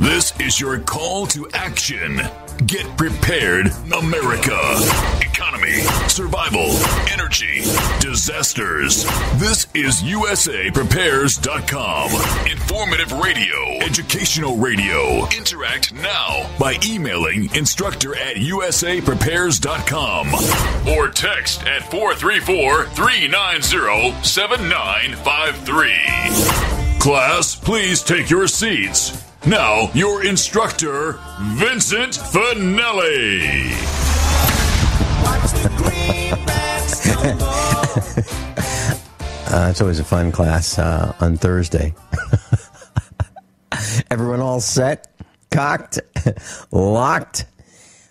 This is your call to action. Get prepared, America. Economy, survival, energy, disasters. This is USAPrepares.com. Informative radio, educational radio. Interact now by emailing instructor@USAPrepares.com or text at 434-390-7953. Class, please take your seats. Now, your instructor, Vincent Finelli. It's always a fun class on Thursday. Everyone all set? Cocked? Locked?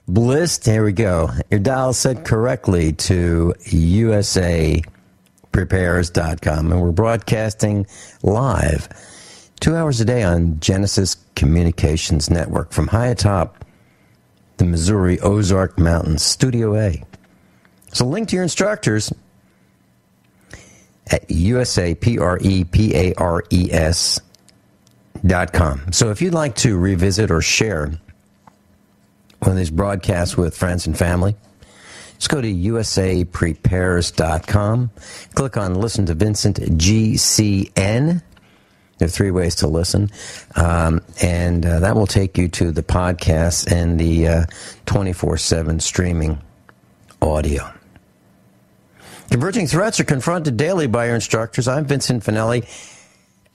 Blissed? Here we go. Your dial set correctly to USAPrepares.com. And we're broadcasting live 2 hours a day on Genesis Communications Network from high atop the Missouri Ozark Mountains, Studio A. So link to your instructors at USAPrepares.com. So if you'd like to revisit or share one of these broadcasts with friends and family, just go to USAPrepares.com, click on Listen to Vincent GCN. There are 3 ways to listen, and that will take you to the podcast and the 24/7 streaming audio. Converging threats are confronted daily by your instructors. I'm Vincent Finelli.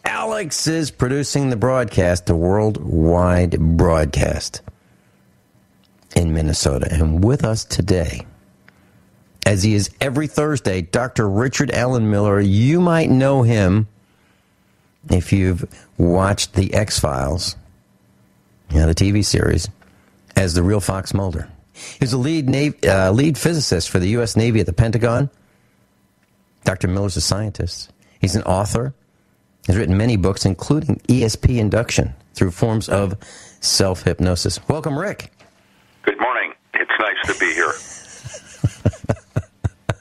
Alex is producing the broadcast, the worldwide broadcast in Minnesota. And with us today, as he is every Thursday, Dr. Richard Allen Miller. You might know him if you've watched The X-Files, the TV series, as the real Fox Mulder. He's a lead physicist for the U.S. Navy at the Pentagon. Dr. Miller's a scientist. He's an author. He's written many books, including ESP induction through forms of self-hypnosis. Welcome, Rick. Good morning. It's nice to be here.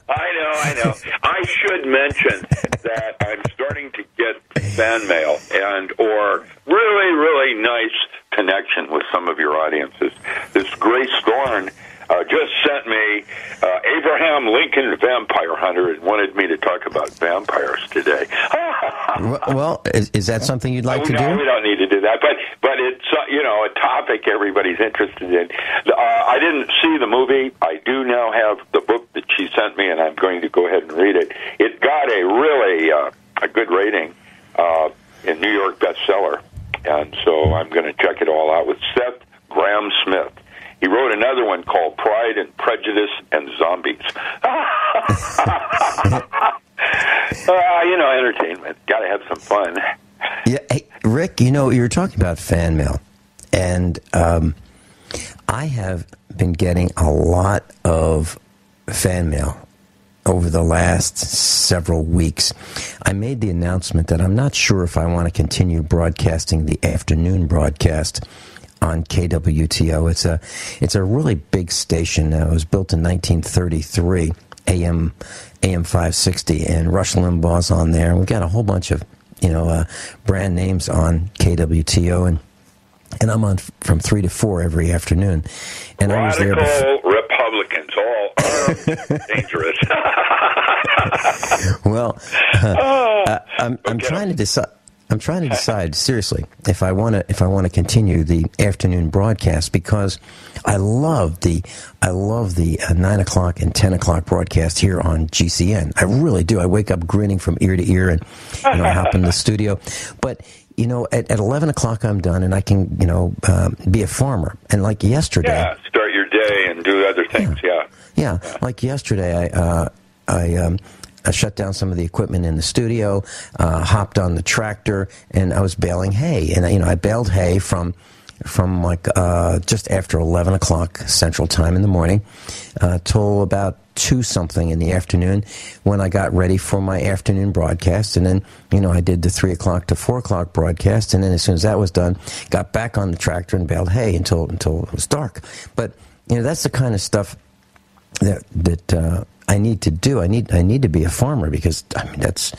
I know. I should mention that I'm starting to get fan mail or really, really nice connection with some of your audiences. This Grace Thorne just sent me Abraham Lincoln Vampire Hunter and wanted me to talk about vampires today. Well, is that something you'd like to do? No, we don't need to do that, but it's a topic everybody's interested in. I didn't see the movie. I do now have the book that she sent me, and I'm going to go ahead and read it. It got a really a good rating in New York bestseller, and so I'm going to check it all out with Seth Grahame-Smith. He wrote another one called Pride and Prejudice and Zombies. Entertainment. Got to have some fun. Yeah, hey, Rick, you were talking about fan mail, and I have been getting a lot of fan mail over the last several weeks. I made the announcement that I'm not sure if I want to continue broadcasting the afternoon broadcast on KWTO. It's a really big station. It was built in 1933, AM 560, and Rush Limbaugh's on there. And we got a whole bunch of brand names on KWTO, and I'm on from 3 to 4 every afternoon. And Radical I was there before. Republicans, all dangerous. Well, I'm trying to decide. I'm trying to decide seriously if I want to continue the afternoon broadcast, because I love the 9 o'clock and 10 o'clock broadcast here on GCN. I really do. I wake up grinning from ear to ear, and I hop in the studio. But at 11 o'clock I'm done, and I can be a farmer. And like yesterday, start your day and do other things. Yeah. Like yesterday, I shut down some of the equipment in the studio, hopped on the tractor, and I was baling hay. And I baled hay from like just after 11 o'clock Central Time in the morning till about 2-something in the afternoon, when I got ready for my afternoon broadcast. And then I did the 3 o'clock to 4 o'clock broadcast, and then as soon as that was done, got back on the tractor and baled hay until it was dark. But that's the kind of stuff that I need to do. I need to be a farmer, because that's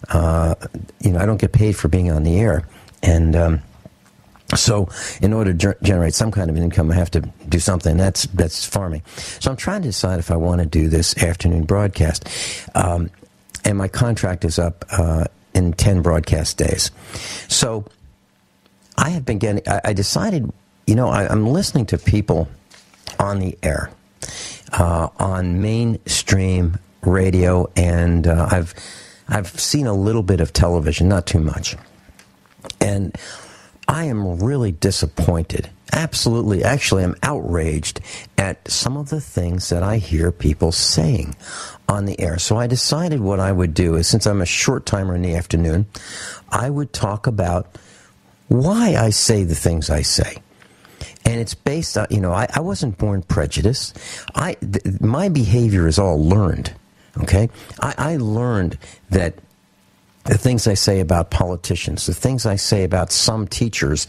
I don't get paid for being on the air, and So in order to generate some kind of income, I have to do something. That's farming. So I'm trying to decide if I want to do this afternoon broadcast. And my contract is up in 10 broadcast days. So I have been getting, I decided, I'm listening to people on the air, on mainstream radio, and I've seen a little bit of television, not too much. And I am really disappointed. Absolutely. Actually, I'm outraged at some of the things that I hear people saying on the air. So I decided what I would do is, since I'm a short timer in the afternoon, I would talk about why I say the things I say. And it's based on, I wasn't born prejudiced. My behavior is all learned, okay? I learned that the things I say about politicians, the things I say about some teachers,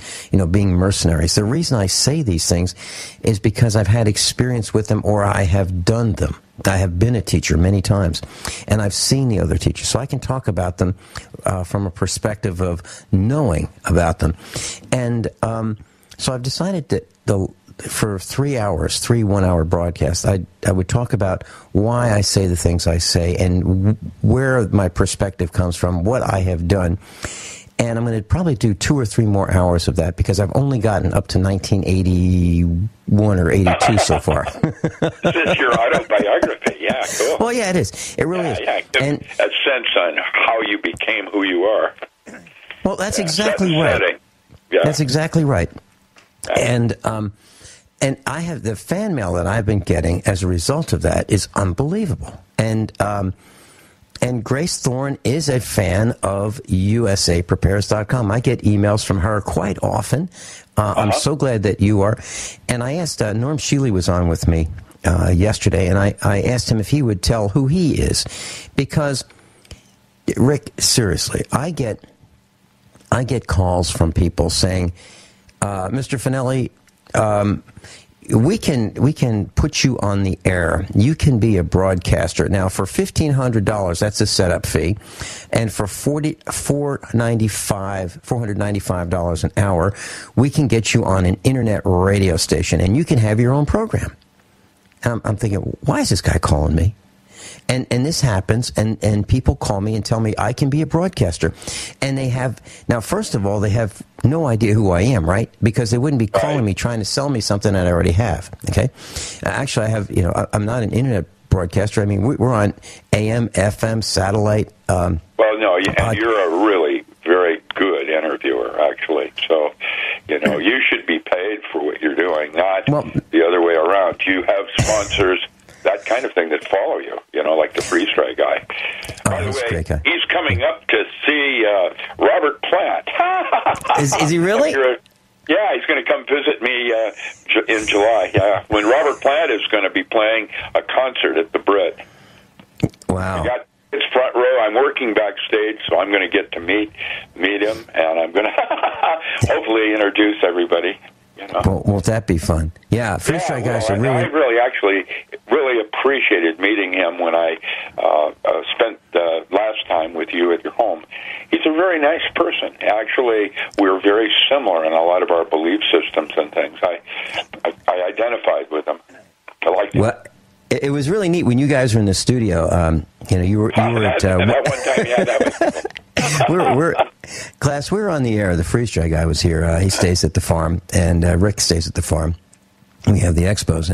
being mercenaries. The reason I say these things is because I've had experience with them, or I have done them. I have been a teacher many times, and I've seen the other teachers. So I can talk about them from a perspective of knowing about them. And so I've decided that for 3 hours, 3 one-hour broadcasts, I would talk about why I say the things I say and where my perspective comes from, what I have done. And I'm going to probably do 2 or 3 more hours of that because I've only gotten up to 1981 or 82 so far. This is your autobiography. Yeah, cool. Well, yeah, it is. It really is. Yeah, and a sense on how you became who you are. Well, that's exactly right. Yeah. That's exactly right. And I have the fan mail that I've been getting as a result of that is unbelievable. And Grace Thorne is a fan of USAPrepares.com. I get emails from her quite often. I'm so glad that you are. And I asked, Norm Shealy was on with me yesterday, and I asked him if he would tell who he is. Because, Rick, seriously, I get calls from people saying, Mr. Finelli, we can put you on the air. You can be a broadcaster. Now, for $1,500, that's a setup fee, and for $495 an hour, we can get you on an internet radio station, and you can have your own program. I'm thinking, why is this guy calling me? And this happens, and people call me and tell me I can be a broadcaster. And they have, now, first of all, they have no idea who I am, right? Because they wouldn't be calling me trying to sell me something that I already have, okay? Actually, I have, I'm not an internet broadcaster. I mean, we're on AM, FM, satellite. Well, no, and you're a really very good interviewer, actually. So, you should be paid for what you're doing, not the other way around. You have sponsors, that kind of thing, that follow you, like the Freeze Dry guy. By the way, he's coming up to see Robert Platt. Is he really? Yeah, he's going to come visit me in July. Yeah, when Robert Platt is going to be playing a concert at the Brit. Wow. I got his front row. I'm working backstage, so I'm going to get to meet him, and I'm going to hopefully introduce everybody. Well, won't that be fun? Yeah, Freeze Dry guys are really... I really appreciated meeting him when I spent last time with you at your home. He's a very nice person. Actually, we're very similar in a lot of our belief systems and things. I identified with him. I liked him. Well, it was really neat when you guys were in the studio. You were at... that one time, yeah, that was... Class, we were on the air. The Freeze Dry guy was here. He stays at the farm, and Rick stays at the farm. We have the expos,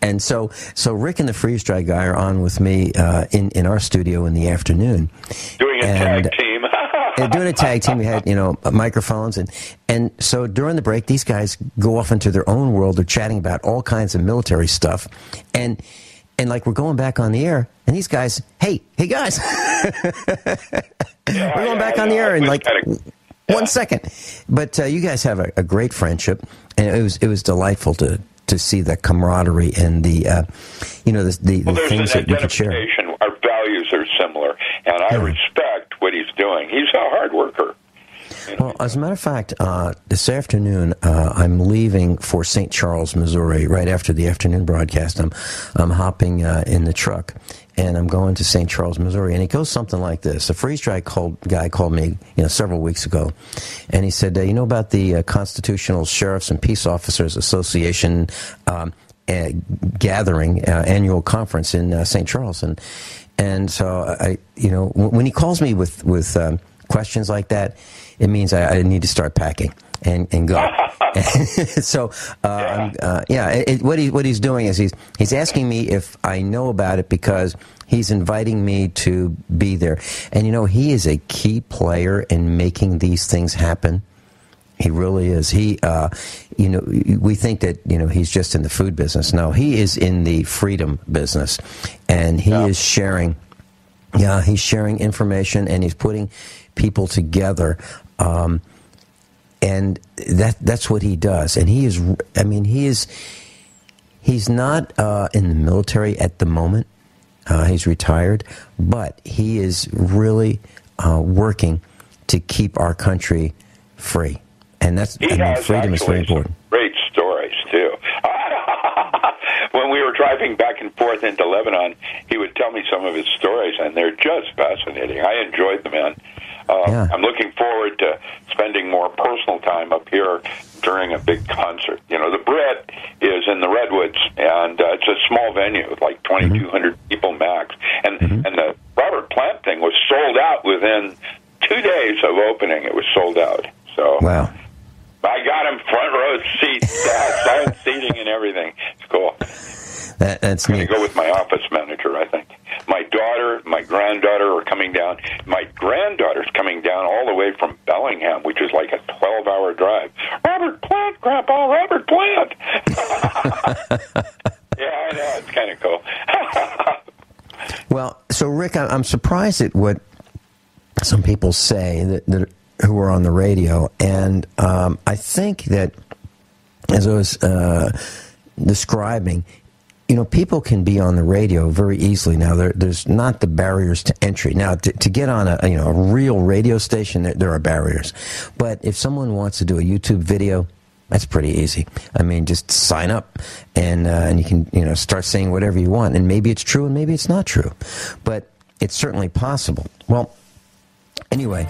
and so Rick and the Freeze Dry guy are on with me in our studio in the afternoon. Doing a tag team. Doing a tag team. We had microphones, and so during the break, these guys go off into their own world. They're chatting about all kinds of military stuff, and like we're going back on the air, and these guys, hey guys. We're going back on the air in like 1 second. But you guys have a great friendship, and it was delightful to see the camaraderie and the things that you could share. Our values are similar, and I respect what he's doing. He's a hard worker. Well, as a matter of fact, this afternoon I'm leaving for St. Charles, Missouri. Right after the afternoon broadcast, I'm hopping in the truck, and I'm going to St. Charles, Missouri. And it goes something like this: a freeze-dry guy called me, several weeks ago, and he said, "You know about the Constitutional Sheriffs and Peace Officers Association gathering annual conference in St. Charles?" And so when he calls me with questions like that, it means I need to start packing and go. So what he's doing is he's asking me if I know about it, because he's inviting me to be there. And he is a key player in making these things happen. He really is. He, we think that he's just in the food business. No, he is in the freedom business, and he is sharing. Yeah, he's sharing information, and he's putting people together, and that's what he does. And he is. I mean, he's not in the military at the moment. He's retired, but he is really working to keep our country free. And freedom is very important. Great stories, too. When we were driving back and forth into Lebanon, he would tell me some of his stories, and they're just fascinating. I enjoyed them, man. I'm looking forward to spending more personal time up here during a big concert. The Brit is in the Redwoods, and it's a small venue with like 2,200 people max. And the Robert Plant thing was sold out within 2 days of opening. It was sold out. So wow. I got him front row seats, assigned seating and everything. It's cool. That's I'm going to go with my office manager, I think. My daughter, my granddaughter are coming down. My granddaughter's coming down all the way from Bellingham, which is like a 12-hour drive. Robert Plant, Grandpa, Robert Plant. Yeah, I know. It's kind of cool. Well, so, Rick, I'm surprised at what some people say that who are on the radio, and I think that, as I was describing, people can be on the radio very easily now. There's not the barriers to entry. Now, to get on a real radio station, there are barriers. But if someone wants to do a YouTube video, that's pretty easy. I mean, just sign up, and you can start saying whatever you want, and maybe it's true and maybe it's not true, but it's certainly possible. Well, anyway,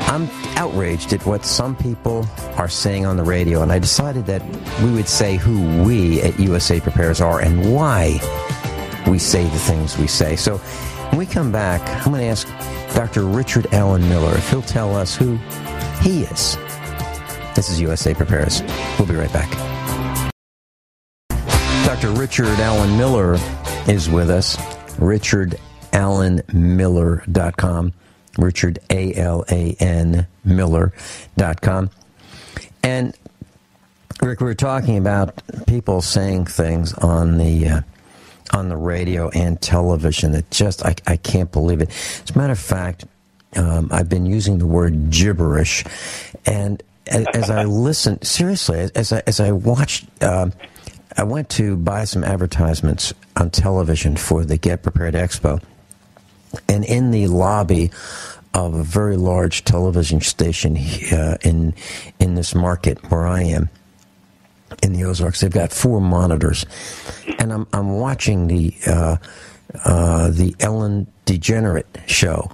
I'm outraged at what some people are saying on the radio, and I decided that we would say who we at USA Prepares are and why we say the things we say. So when we come back, I'm going to ask Dr. Ricahrd Allen Miller if he'll tell us who he is. This is USA Prepares. We'll be right back. Dr. Ricahrd Allen Miller is with us. RichahrDAllenMiller.com. Ricahrd, A-L-A-N, Miller.com. And, Rick, we were talking about people saying things on the radio and television that just, I can't believe it. As a matter of fact, I've been using the word gibberish, and as I listened, seriously, as I watched, I went to buy some advertisements on television for the Get Prepared Expo. And in the lobby of a very large television station in this market where I am, in the Ozarks, they've got 4 monitors, and I'm watching the Ellen DeGenerate show.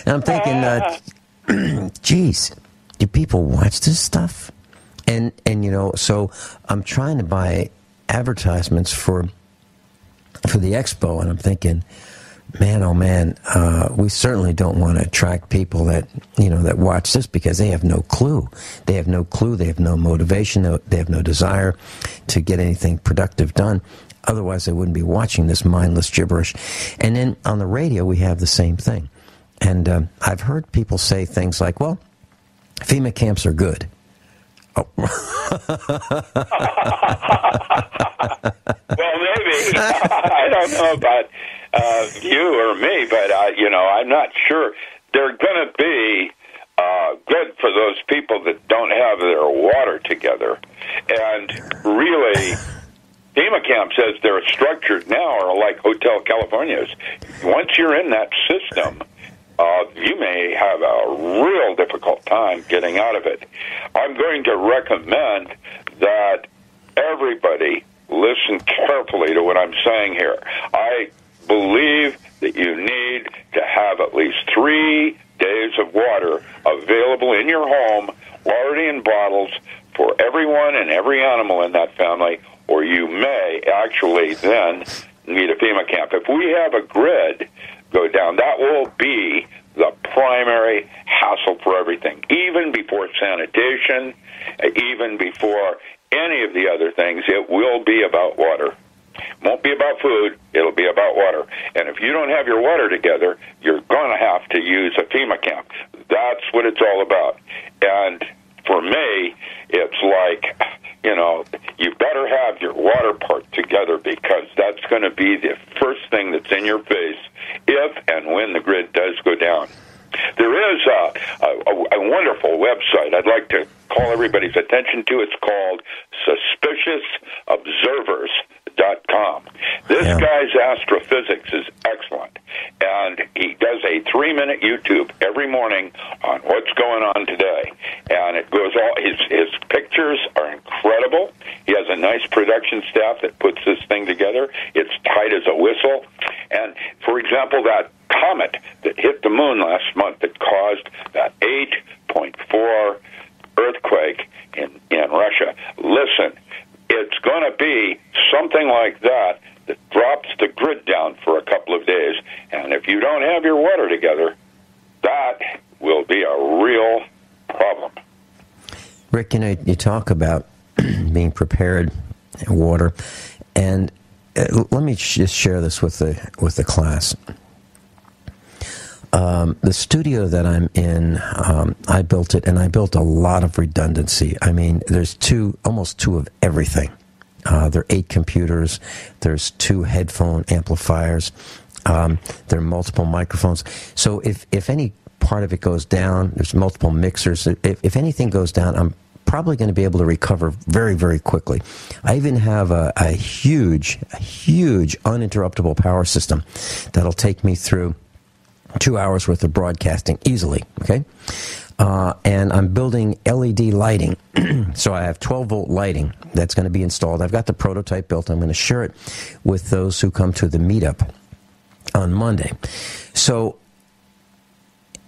I'm thinking, geez, do people watch this stuff? And so I'm trying to buy advertisements for the expo, and I'm thinking, man, oh man, we certainly don't want to attract people that that watch this, because they have no clue. They have no clue. They have no motivation. They have no desire to get anything productive done. Otherwise, they wouldn't be watching this mindless gibberish. And then on the radio, we have the same thing. And I've heard people say things like, "Well, FEMA camps are good." Oh. Well, maybe. I don't know about you or me, but I'm not sure. They're going to be good for those people that don't have their water together. And really, FEMA camps, as they're structured now, are like Hotel Californias. Once you're in that system, you may have a real difficult time getting out of it. I'm going to recommend that everybody listen carefully to what I'm saying here. I believe that you need to have at least 3 days of water available in your home, already in bottles, for everyone and every animal in that family, or you may actually then need a FEMA camp. If we have a grid go down, that will be the primary hassle for everything, even before sanitation, even before any of the other things. It will be about water. It won't be about food. It'll be about water. And if you don't have your water together, you're going to have to use a FEMA camp. That's what it's all about. And for me, it's like, you better have your water part together, because that's going to be the first thing that's in your face if and when the grid does go down. There is a wonderful website I'd like to call everybody's attention to. It's called suspiciousobservers.com. This guy's astrophysics is excellent, and he does a 3-minute YouTube every morning on what's going on today. And it goes all his pictures are incredible. He has a nice production staff that puts this thing together. It's tight as a whistle. And for example, that comet that hit the moon last month that caused that 8.4 earthquake in Russia. Listen, it's going to be something like that drops the grid down for a couple of days. And if you don't have your water together, that will be a real problem. Rick, you talk about being prepared, water, and let me just share this with the class. The studio that I'm in, I built it, and I built a lot of redundancy. I mean, there's almost two of everything. There are 8 computers. There's 2 headphone amplifiers. There are multiple microphones. So if any part of it goes down, there's multiple mixers. If anything goes down, I'm probably going to be able to recover very, very quickly. I even have a huge uninterruptible power system that'll take me through 2 hours worth of broadcasting easily, okay? And I'm building LED lighting. So I have 12-volt lighting that's going to be installed. I've got the prototype built. I'm going to share it with those who come to the meetup on Monday. So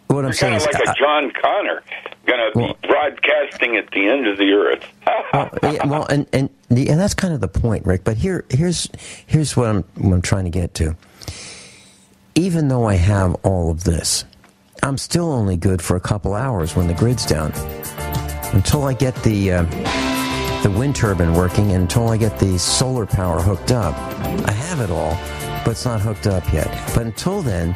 what I'm saying is... kind of like a John Connor, going to be broadcasting at the end of the earth. and that's kind of the point, Rick. But here's what I'm trying to get to. Even though I have all of this, I'm still only good for a couple hours when the grid's down. Until I get the wind turbine working, and until I get the solar power hooked up. I have it all, but it's not hooked up yet. But until then,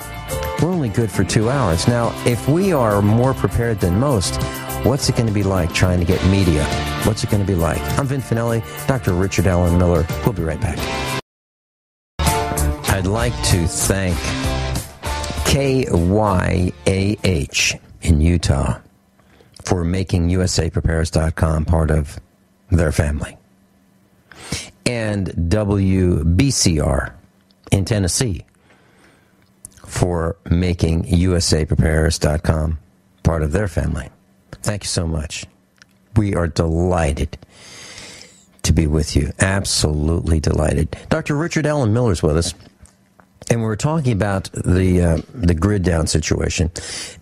we're only good for 2 hours. Now, if we are more prepared than most, what's it going to be like trying to get media? What's it going to be like? I'm Vincent Finelli, Dr. Ricahrd Allen Miller. We'll be right back. I'd like to thank KYAH in Utah for making USAPrepares.com part of their family. And WBCR in Tennessee for making USAPrepares.com part of their family. Thank you so much. We are delighted to be with you. Absolutely delighted. Dr. Ricahrd Allen Miller's with us. And we were talking about the grid down situation.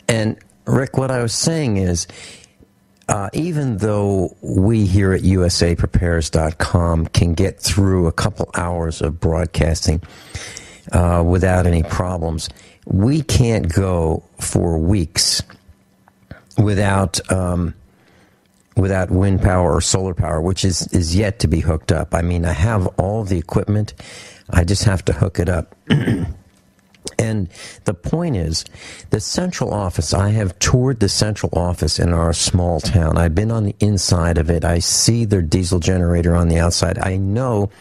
And, Rick, what I was saying is, even though we here at USAPrepares.com can get through a couple hours of broadcasting without any problems, we can't go for weeks without wind power or solar power, which is yet to be hooked up. I mean, I have all the equipment. I just have to hook it up. And the point is, the central office, I have toured the central office in our small town. I've been on the inside of it. I see their diesel generator on the outside. I know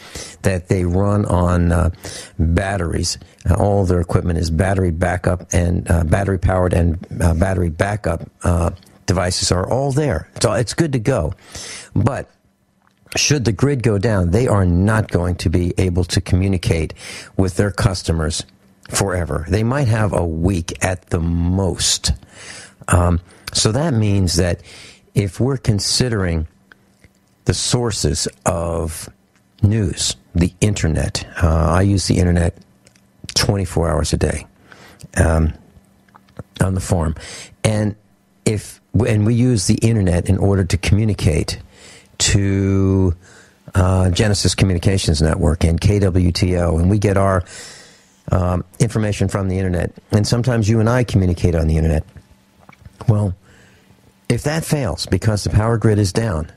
that they run on batteries. All their equipment is battery backup and battery powered, and battery backup devices are all there. So it's good to go. But should the grid go down, they are not going to be able to communicate with their customers forever. They might have a week at the most. So that means that if we're considering the sources of news, the internet, I use the internet 24 hours a day on the farm, and we use the internet in order to communicate to Genesis Communications Network and KWTO, and we get our information from the internet, and sometimes you and I communicate on the internet. Well, if that fails because the power grid is down,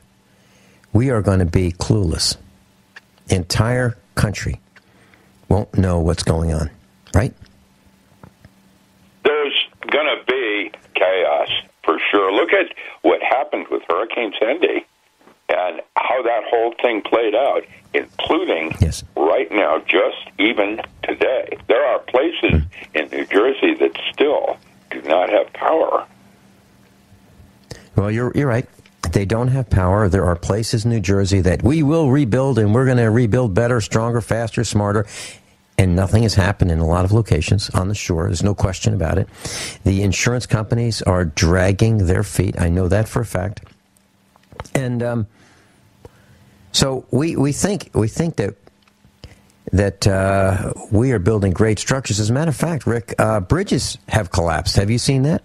we are going to be clueless. The entire country won't know what's going on, right? There's going to be chaos, for sure. Look at what happened with Hurricane Sandy and how that whole thing played out, including right now, just even today. There are places in New Jersey that still do not have power. Well, you're right. They don't have power. There are places in New Jersey that we will rebuild, and we're going to rebuild better, stronger, faster, smarter. And nothing has happened in a lot of locations on the shore. There's no question about it. The insurance companies are dragging their feet. I know that for a fact. And so we think that we are building great structures. As a matter of fact, Rick, bridges have collapsed. Have you seen that?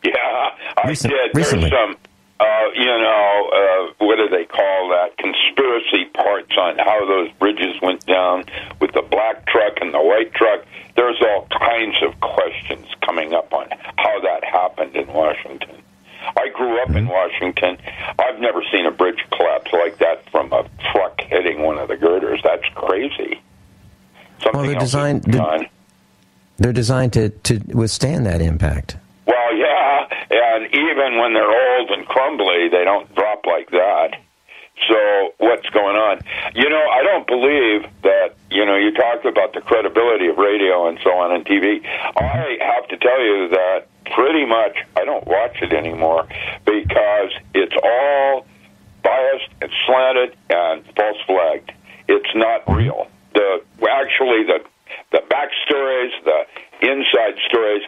Yeah, I did. Recently. There's some, what do they call that? Conspiracy parts on how those bridges went down with the black truck and the white truck. There's all kinds of questions coming up on how that happened in Washington. I grew up in Washington. I've never seen a bridge collapse like that from a truck hitting one of the girders. That's crazy. Well, they're designed to withstand that impact. Well, yeah, and even when they're old and crumbly, they don't drop like that. So what's going on? I don't believe that, you talked about the credibility of radio and so on and TV. I have to tell you that pretty much I don't watch it anymore because it's all biased and slanted and false flagged. It's not real. The backstories, the inside stories,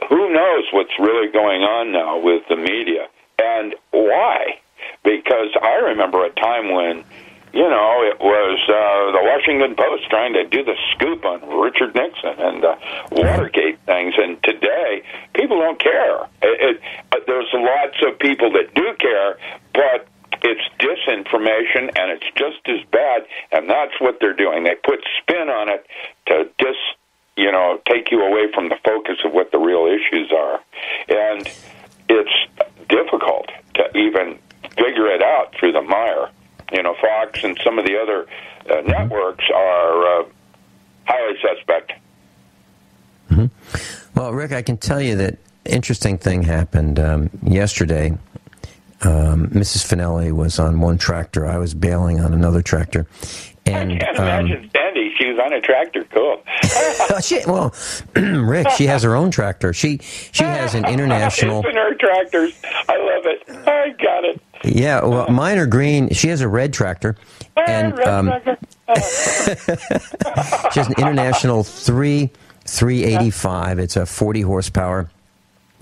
who knows what's really going on now with the media and why? Because I remember a time when, it was the Washington Post trying to do the scoop on Richard Nixon and the Watergate things, and today people don't care. There's lots of people that do care, but it's disinformation, and it's just as bad, and that's what they're doing. They put spin on it to take you away from the focus of what the real issues are. And it's difficult to even figure it out through the mire. Fox and some of the other networks are highly suspect. Mm-hmm. Well, Rick, I can tell you that interesting thing happened yesterday. Mrs. Finelli was on one tractor. I was bailing on another tractor. And, I can't imagine Sandy. She was on a tractor. Cool. Rick, she has her own tractor. She has an international... It's in her tractors. I love it. I got it. Yeah, well, mine are green. She has a red tractor. And red tractor. she has an international 385. It's a 40 horsepower.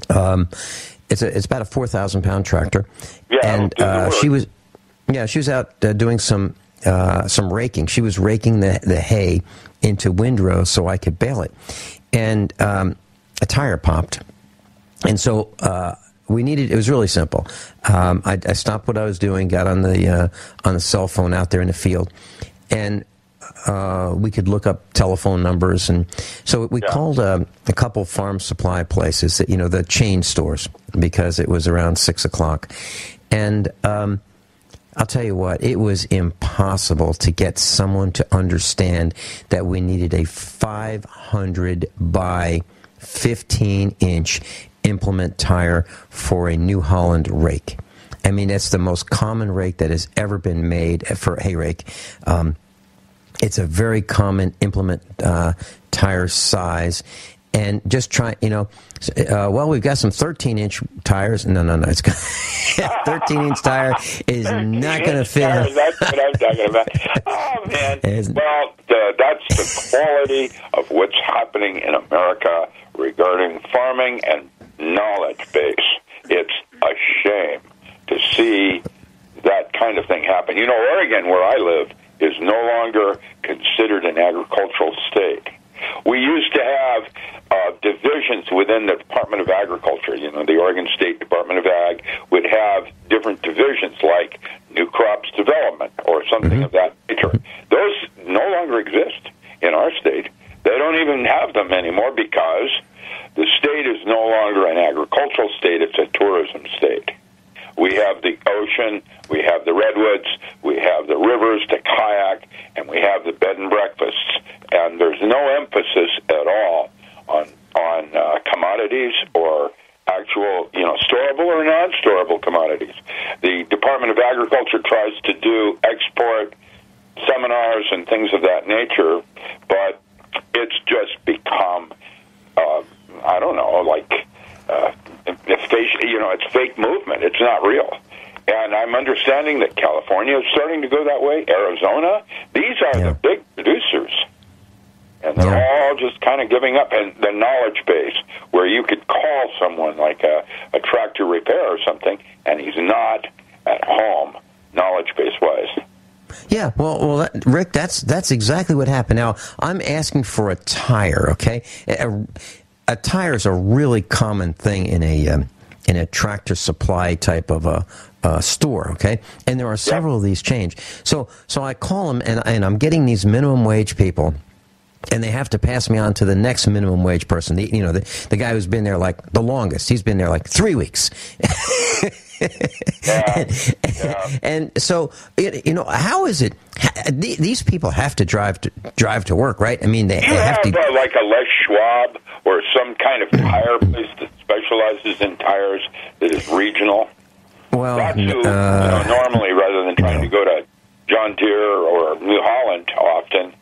It's about a 4,000-pound tractor. Yeah, and she was out doing some raking. She was raking the hay into windrows so I could bale it, and a tire popped, and so it was really simple. I stopped what I was doing, got on the cell phone out there in the field, and we could look up telephone numbers, and so we called a couple farm supply places, the chain stores, because it was around 6 o'clock, and I'll tell you what, it was impossible to get someone to understand that we needed a 500 by 15-inch implement tire for a New Holland rake. I mean, it's the most common rake that has ever been made for a hay rake. It's a very common implement tire size, and just try, well, we've got some 13-inch tires. No, it's 13-inch tire is not going to fit. That's what I'm talking about. Oh, man. Well, that's the quality of what's happening in America regarding farming and knowledge base. It's a shame to see that kind of thing happen. Oregon, where I live, is no longer considered an agricultural state. We used to have divisions within the Department of Agriculture. The Oregon State Department of Ag would have different divisions like New Crops Development or something of that nature. Those no longer exist in our state. They don't even have them anymore because the state is no longer an agricultural state. It's a tourism state. We have the ocean, we have the redwoods, we have the rivers to kayak, and we have the bed and breakfasts. And there's no emphasis at all on commodities or actual, storable or non-storable commodities. The Department of Agriculture tries to do export seminars and things of that nature, but it's just become, I don't know, like... it's fake movement. It's not real. And I'm understanding that California is starting to go that way. Arizona. These are the big producers. And they're all just kind of giving up. And the knowledge base, where you could call someone like a tractor repair or something, and he's not at home, knowledge base-wise. Yeah, well, Rick, that's exactly what happened. Now, I'm asking for a tire, okay? A tire is a really common thing in a tractor supply type of a store, okay? And there are several of these chains. So I call them, and I'm getting these minimum wage people, and they have to pass me on to the next minimum wage person. The guy who's been there like the longest. He's been there like 3 weeks. And so, how is it? These people have to drive to work, right? I mean, they have to. Like a Les Schwab or some kind of tire place that specializes in tires that is regional. Well, that's who, normally, rather than trying to go to John Deere or New Holland often,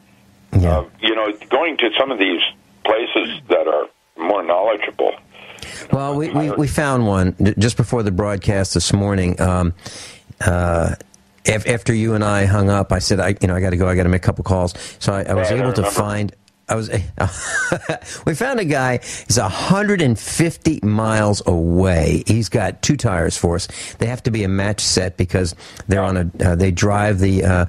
going to some of these places that are more knowledgeable. Well, we found one just before the broadcast this morning. After you and I hung up, I said, I got to go. I got to make a couple calls. So I was able to find. We found a guy. He's 150 miles away. He's got 2 tires for us. They have to be a match set because they're on they drive the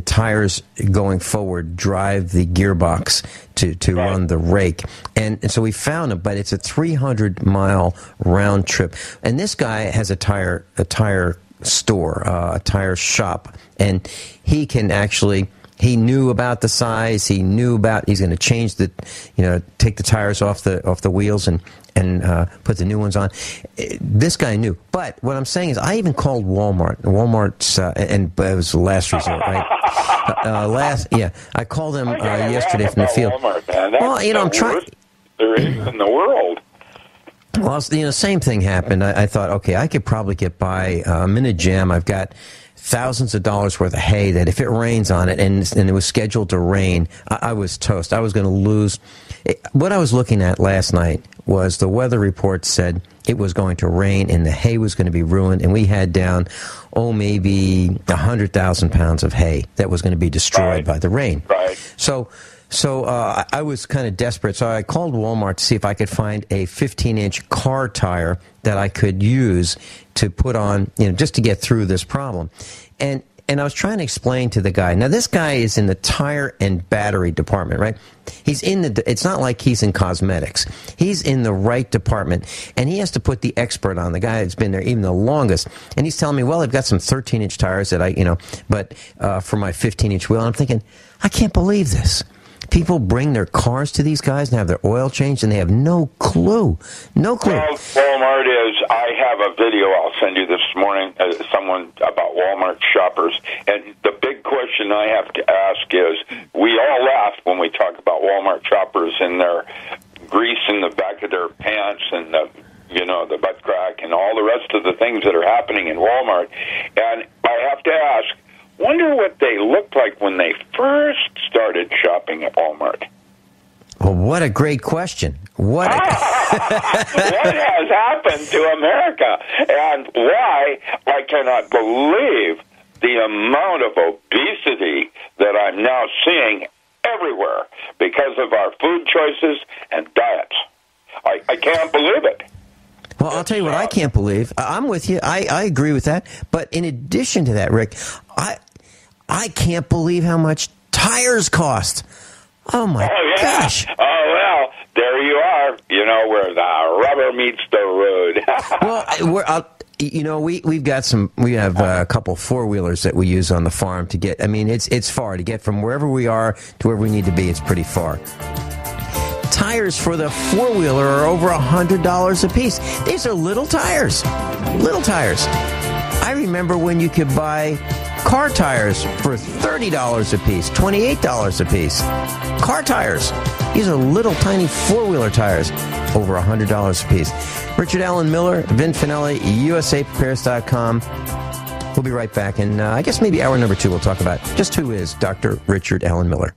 tires going forward, drive the gearbox to run the rake. And so we found him, but it's a 300-mile round trip. And this guy has a tire store, a tire shop, and he can actually. He knew about the size. He knew about. He's going to change take the tires off the wheels and put the new ones on. This guy knew. But what I'm saying is, I even called Walmart. Walmart's and it was the last resort, right? I called them yesterday from the field. Walmart, man. That's I'm trying. There is in the world. Well, same thing happened. I thought, okay, I could probably get by. I'm in a jam. I've got thousands of dollars worth of hay that if it rains on it, and it was scheduled to rain, I was toast. I was going to lose. What I was looking at last night was the weather report said it was going to rain and the hay was going to be ruined, and we had down, maybe 100,000 pounds of hay that was going to be destroyed by the rain. Right. So I was kind of desperate, so I called Walmart to see if I could find a 15-inch car tire that I could use to put on, just to get through this problem. And I was trying to explain to the guy. Now, this guy is in the tire and battery department, right? He's it's not like he's in cosmetics. He's in the right department, and he has to put the expert on, the guy that's been there even the longest. And he's telling me, well, I've got some 13-inch tires that but for my 15-inch wheel. And I'm thinking, I can't believe this. People bring their cars to these guys and have their oil changed, and they have no clue. No clue. Well, Walmart is, I have a video I'll send you this morning, someone about Walmart shoppers, and the big question I have to ask is, we all laugh when we talk about Walmart shoppers and their grease in the back of their pants and the butt crack and all the rest of the things that are happening in Walmart, and I have to ask, wonder what they looked like when they first started shopping at Walmart. Well, what a great question. What has happened to America, and why I cannot believe the amount of obesity that I'm now seeing everywhere because of our food choices and diets. I can't believe it. Well, I'll tell you what I can't believe. I'm with you. I agree with that. But in addition to that, Rick, I can't believe how much tires cost. Oh, my gosh. Oh, well, there you are, where the rubber meets the road. Well, we have a couple four-wheelers that we use on the farm to get, it's far. To get from wherever we are to wherever we need to be, it's pretty far. Tires for the four-wheeler are over $100 a piece. These are little tires. Little tires. I remember when you could buy car tires for $30 a piece, $28 a piece. Car tires. These are little tiny four-wheeler tires, over $100 a piece. Richard Allen Miller, Vin Finelli, USAprepares.com. We'll be right back, and I guess maybe hour number 2 we'll talk about just who is Dr. Richard Allen Miller.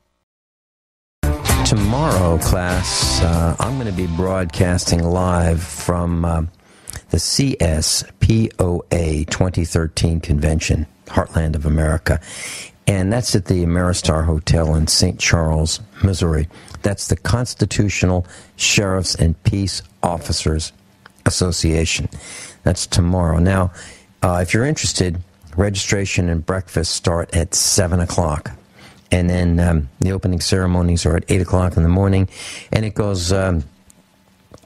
Tomorrow, class, I'm going to be broadcasting live from the CSPOA 2013 convention, Heartland of America. And that's at the Ameristar Hotel in St. Charles, Missouri. That's the Constitutional Sheriffs and Peace Officers Association. That's tomorrow. Now, if you're interested, registration and breakfast start at 7 o'clock. And then the opening ceremonies are at 8 o'clock in the morning, and it goes all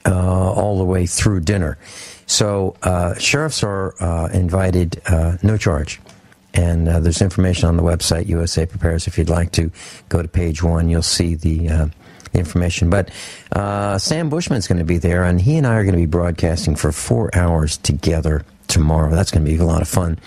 the way through dinner. So sheriffs are invited, no charge. And there's information on the website, USA Prepares. If you'd like to go to page 1, you'll see the information. But Sam Bushman's going to be there, and he and I are going to be broadcasting for 4 hours together tomorrow. That's going to be a lot of fun.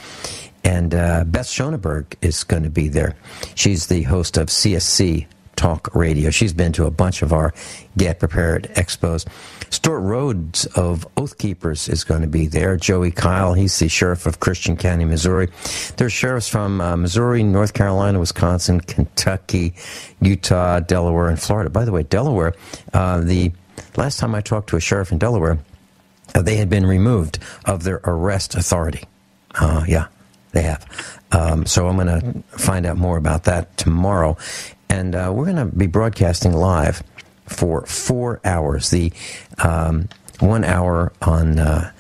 And Beth Schoenberg is going to be there. She's the host of CSC Talk Radio. She's been to a bunch of our Get Prepared expos. Stuart Rhodes of Oath Keepers is going to be there. Joey Kyle, he's the sheriff of Christian County, Missouri. There's sheriffs from Missouri, North Carolina, Wisconsin, Kentucky, Utah, Delaware, and Florida. By the way, Delaware, the last time I talked to a sheriff in Delaware, they had been removed of their arrest authority. They have. So I'm going to find out more about that tomorrow. And we're going to be broadcasting live for 4 hours. The 1 hour on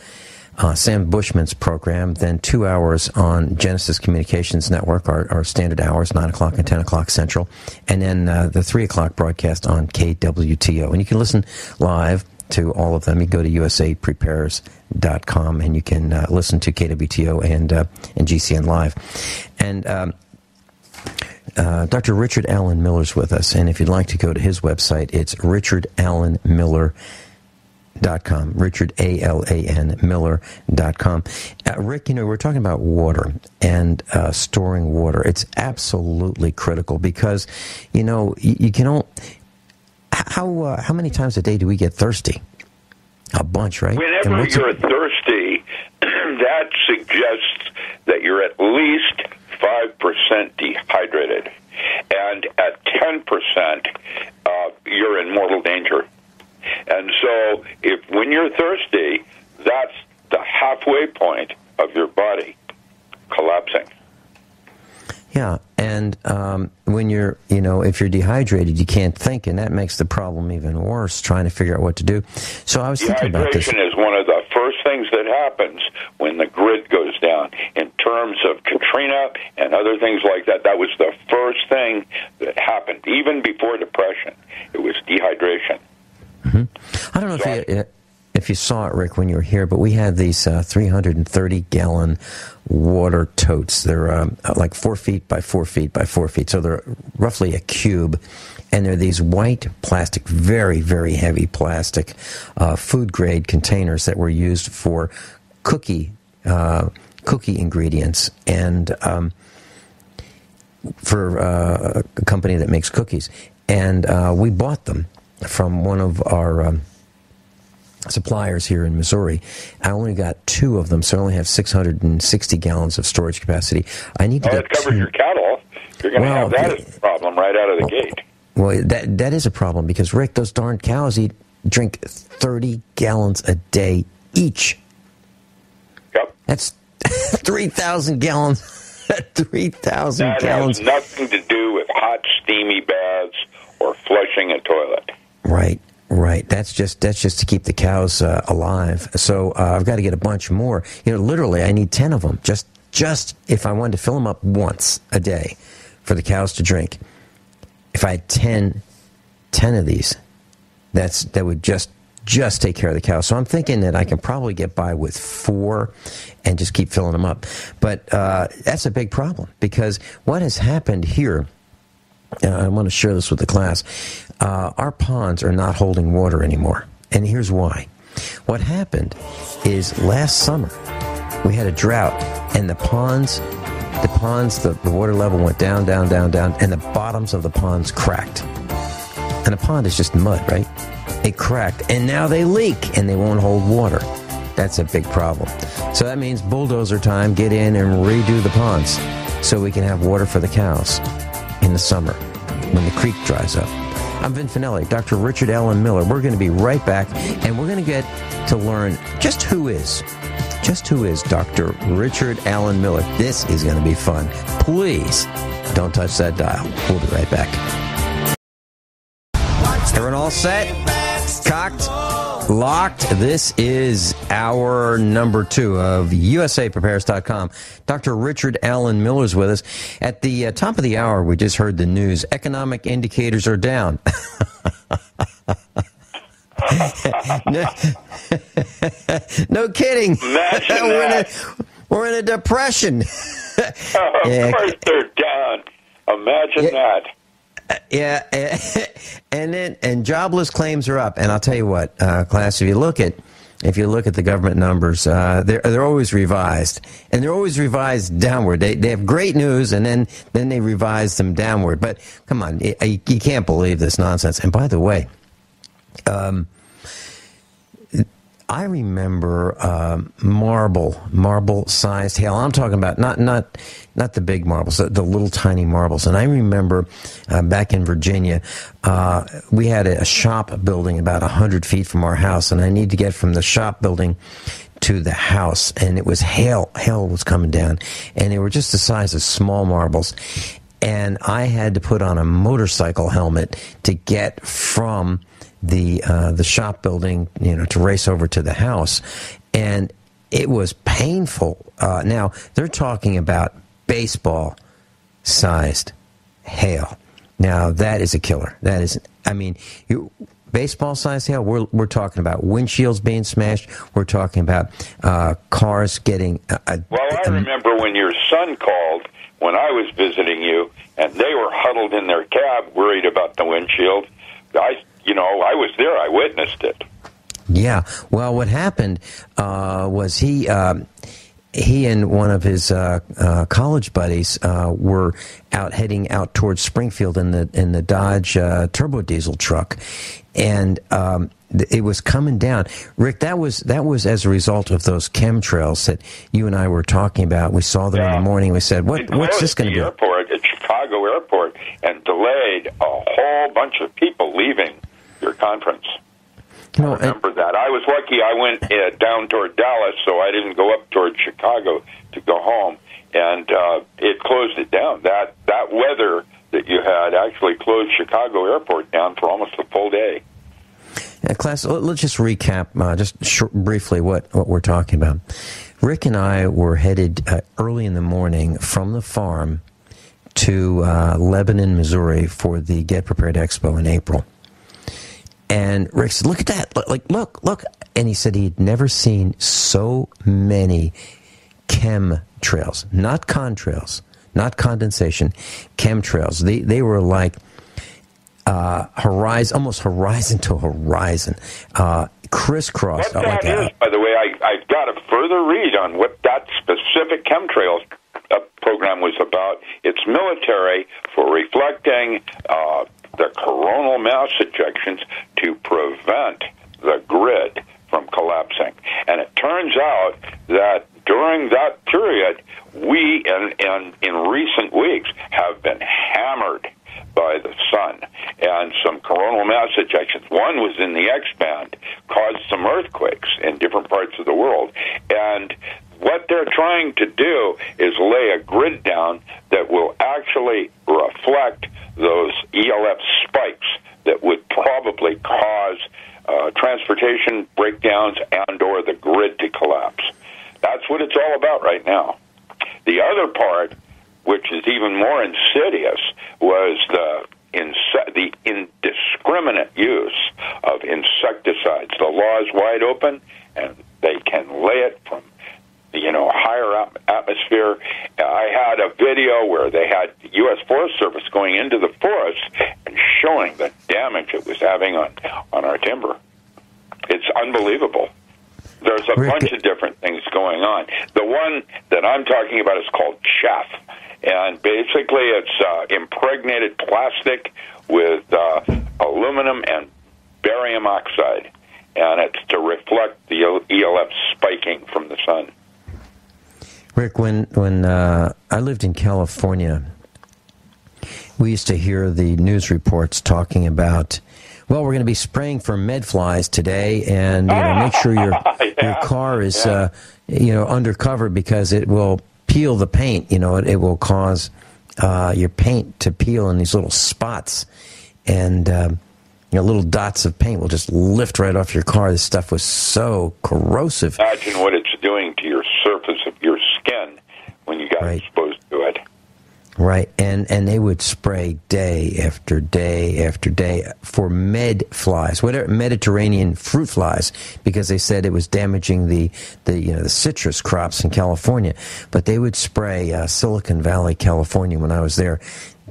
Sam Bushman's program, then 2 hours on Genesis Communications Network, our standard hours, 9 o'clock and 10 o'clock Central. And then the 3 o'clock broadcast on KWTO. And you can listen live to all of them. You go to usaprepares.com and you can listen to KWTO and GCN Live. And Dr. Richard Allen Miller's with us, and if you'd like to go to his website, it's richardallenmiller.com, Richard, A-L-A-N, Miller.com. Rick, we're talking about water and storing water. It's absolutely critical because, you can how many times a day do we get thirsty? A bunch, right? Whenever you're thirsty, that suggests that you're at least 5% dehydrated. And at 10%, you're in mortal danger. And so when you're thirsty, that's the halfway point of your body collapsing. Yeah, and when you're, if you're dehydrated, you can't think, and that makes the problem even worse, trying to figure out what to do. So I was thinking about this. Dehydration is one of the first things that happens when the grid goes down. In terms of Katrina and other things like that, that was the first thing that happened, even before depression. It was dehydration. Mm-hmm. I don't know if you saw it, Rick, when you were here, but we had these 330-gallon water totes. They're like 4 feet by 4 feet by 4 feet, so they're roughly a cube. And they're these white plastic, very, very heavy plastic, food-grade containers that were used for cookie ingredients and for a company that makes cookies. And we bought them from one of our suppliers here in Missouri. I only got 2 of them, so I only have 660 gallons of storage capacity. I need to get that covers your cattle. You're going to have that as a problem right out of the gate. Well, that is a problem because, Rick, those darn cows drink 30 gallons a day each. Yep. That's 3,000 gallons. 3,000 gallons. That has nothing to do with hot, steamy baths or flushing a toilet. Right. That's just to keep the cows alive. So I've got to get a bunch more. Literally, I need 10 of them. Just if I wanted to fill them up once a day for the cows to drink. If I had 10 of these, that would just take care of the cows. So I'm thinking that I can probably get by with 4 and just keep filling them up. But that's a big problem because what has happened here, I want to share this with the class, our ponds are not holding water anymore. And here's why. What happened is last summer we had a drought and the water level went down, and the bottoms of the ponds cracked. And a pond is just mud, right? It cracked, and now they leak, and they won't hold water. That's a big problem. So that means bulldozer time, get in and redo the ponds so we can have water for the cows in the summer when the creek dries up. I'm Vincent Finelli, Dr. Ricahrd Allen Miller. We're going to be right back, and we're going to get to learn just who is Dr. Ricahrd Allen Miller. This is going to be fun. Please don't touch that dial. We'll be right back. Everyone all set? Cocked? Locked? This is hour number 2 of USAPrepares.com. Dr. Ricahrd Allen Miller's with us. At the top of the hour, we just heard the news. Economic indicators are down. No kidding. We're in a depression. Of course they're down. Imagine that. Yeah, and jobless claims are up. And I'll tell you what, class, if you look at the government numbers, they're always revised, and they're always revised downward. They have great news, and then they revise them downward. But come on, you can't believe this nonsense. And by the way, I remember marble-sized hail. I'm talking about not the big marbles, the little tiny marbles. And I remember back in Virginia, we had a shop building about 100 feet from our house, and I needed to get from the shop building to the house, and it was hail. Hail was coming down, and they were just the size of small marbles. And I had to put on a motorcycle helmet to get from the shop building, to race over to the house, and it was painful. Now they're talking about baseball-sized hail. Now that is a killer. That is, baseball-sized hail. We're talking about windshields being smashed. We're talking about cars getting. I remember when your son called when I was visiting you, and they were huddled in their cab, worried about the windshield. I was there. I witnessed it. Yeah. Well, what happened was he and one of his college buddies were heading out towards Springfield in the Dodge turbo diesel truck, and it was coming down. Rick, that was as a result of those chemtrails that you and I were talking about. We saw them in the morning. We said, "What's this going to be?" Airport at Chicago Airport, and delayed a whole bunch of people leaving your conference. I remember that. I was lucky. I went down toward Dallas, so I didn't go up toward Chicago to go home, and it closed it down. That weather that you had actually closed Chicago Airport down for almost a full day. Class, let's just recap briefly what we're talking about. Rick and I were headed early in the morning from the farm to Lebanon, Missouri for the Get Prepared Expo in April. And Rick said, "Look at that! Look!" And he said he'd never seen so many chemtrails, not contrails, not condensation, chemtrails. They were like almost horizon to horizon, crisscrossed. What that is, by the way, I've got a further read on what that specific chemtrails program was about. It's military for reflecting the coronal mass ejections to prevent the grid from collapsing. And it turns out that during that period, we, in recent weeks, have been hammered by the sun, and some coronal mass ejections. One was in the X-band, caused some earthquakes in different parts of the world. And what they're trying to do is lay a grid down that will actually reflect those ELF spikes that would probably cause transportation breakdowns and or the grid to collapse. That's what it's all about right now. The other part, which is even more insidious, was the indiscriminate use of insecticides. The law is wide open, and they can lay it from higher atmosphere. I had a video where they had U.S. Forest Service going into the forest and showing the damage it was having on our timber. It's unbelievable. There's a bunch of different things going on. The one that I'm talking about is called chaff, and basically it's impregnated plastic with aluminum and barium oxide, and it's to reflect the ELF spiking from the sun. Rick, when I lived in California, we used to hear the news reports talking about, well, we're going to be spraying for medflies today, and make sure your car is undercover because it will peel the paint. It will cause your paint to peel in these little spots, and little dots of paint will just lift right off your car. This stuff was so corrosive. Imagine what it's doing to your surface of your skin when you got exposed to it. Right, and they would spray day after day after day for med flies, whatever, Mediterranean fruit flies, because they said it was damaging the citrus crops in California. But they would spray Silicon Valley, California, when I was there,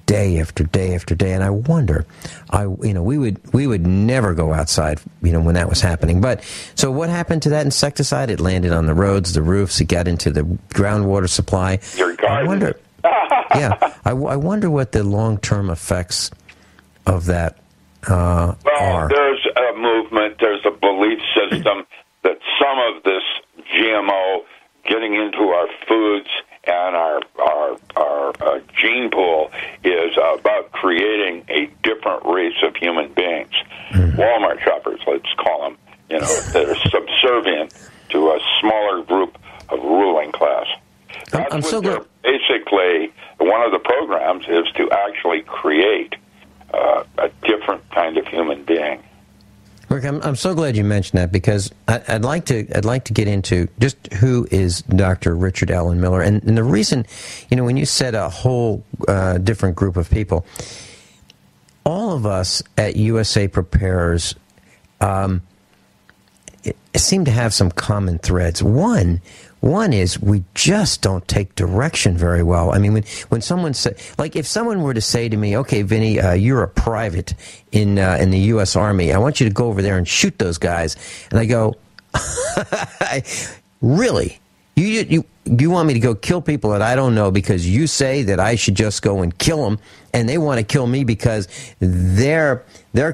day after day after day. And I wonder, we would never go outside, when that was happening. But so what happened to that insecticide? It landed on the roads, the roofs. It got into the groundwater supply. Your garden. Yeah, I wonder what the long-term effects of that are. Well, there's a movement, there's a belief system that some of this GMO getting into our foods and our gene pool is about creating a different race of human beings. Mm-hmm. Walmart shoppers, let's call them, that are subservient to a smaller group of ruling class. I'm so glad. Basically, one of the programs is to actually create a different kind of human being. Rick, I'm so glad you mentioned that, because I'd like to get into just who is Dr. Ricahrd Allen Miller, and the reason, when you said a whole different group of people, all of us at USA Preparers seem to have some common threads. One is we just don't take direction very well. I mean, when someone if someone were to say to me, "Okay, Vinny, you're a private in the U.S. Army. I want you to go over there and shoot those guys," and I go, "Really? You want me to go kill people that I don't know because you say that I should just go and kill them, and they want to kill me because their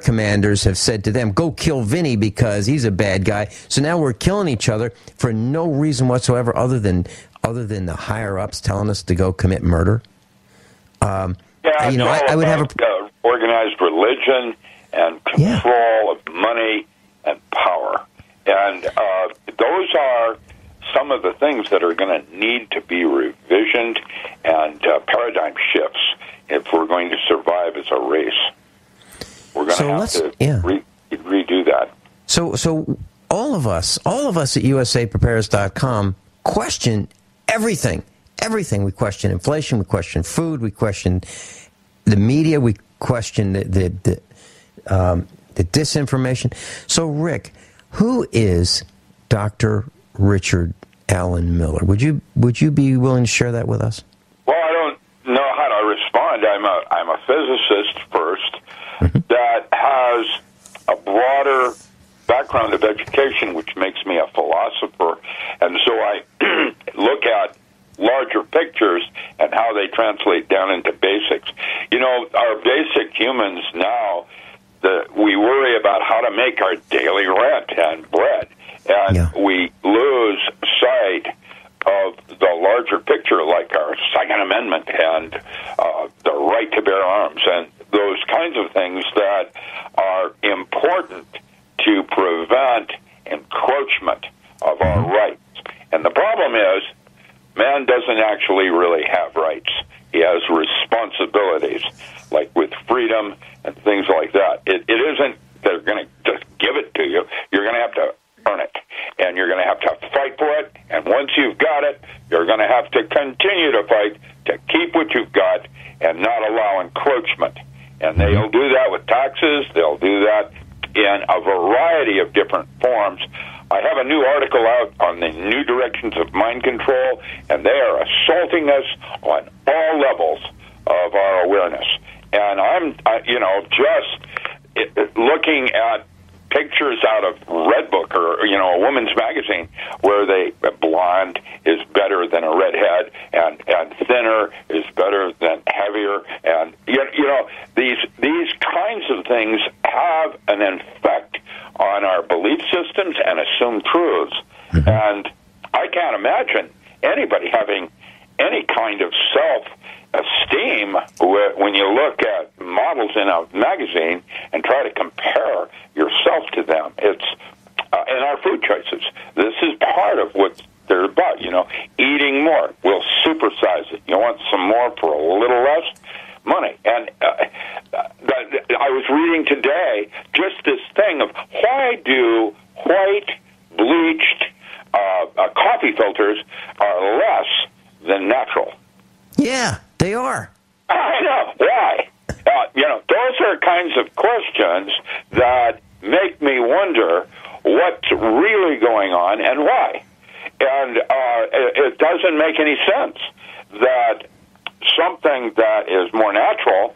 commanders have said to them, go kill Vinny because he's a bad guy. So now we're killing each other for no reason whatsoever other than the higher ups telling us to go commit murder." I would have organized religion and control of money and power, and those are some of the things that are going to need to be revisioned and paradigm shifts if we're going to survive as a race. We're going to have to redo that. So all of us at USAPrepares.com question everything. Everything. We question inflation. We question food. We question the media. We question the disinformation. So, Rick, who is Dr. Ricahrd Allen Miller? Would you be willing to share that with us? Well, I don't know how to respond. I'm a physicist first that has a broader background of education, which makes me a philosopher, and so I look at larger pictures and how they translate down into basics. Our basic humans now, we worry about how to make our daily rent and bread. And we lose sight of the larger picture, like our Second Amendment and the right to bear arms. And those kinds of things that are important to prevent encroachment of our rights. And the problem is, man doesn't actually really have rights. He has responsibilities, like with freedom and things like that. It isn't they're going to just give it to you. You're going to have to earn it, and you're going to have to fight for it. And once you've got it, you're going to have to continue to fight to keep what you've got and not allow encroachment. And they'll do that with taxes. They'll do that in a variety of different forms. I have a new article out on the new directions of mind control, and they are assaulting us on all levels of our awareness. And I'm, just looking at pictures out of Redbook or, a woman's magazine where blonde is better than a redhead and thinner is better than heavier. And, these kinds of things have an effect on our belief systems and assumed truths. Mm-hmm. And I can't imagine anybody having any kind of self-esteem when you look at models in a magazine and try to compare yourself to them. It's in our food choices. This is part of what they're about, eating more. We'll supersize it. You want some more for a little less? Money. And I was reading today just this thing of why do white bleached coffee filters are less than natural. Yeah, they are. I know. Why? Those are kinds of questions that make me wonder what's really going on and why. And it doesn't make any sense that something that is more natural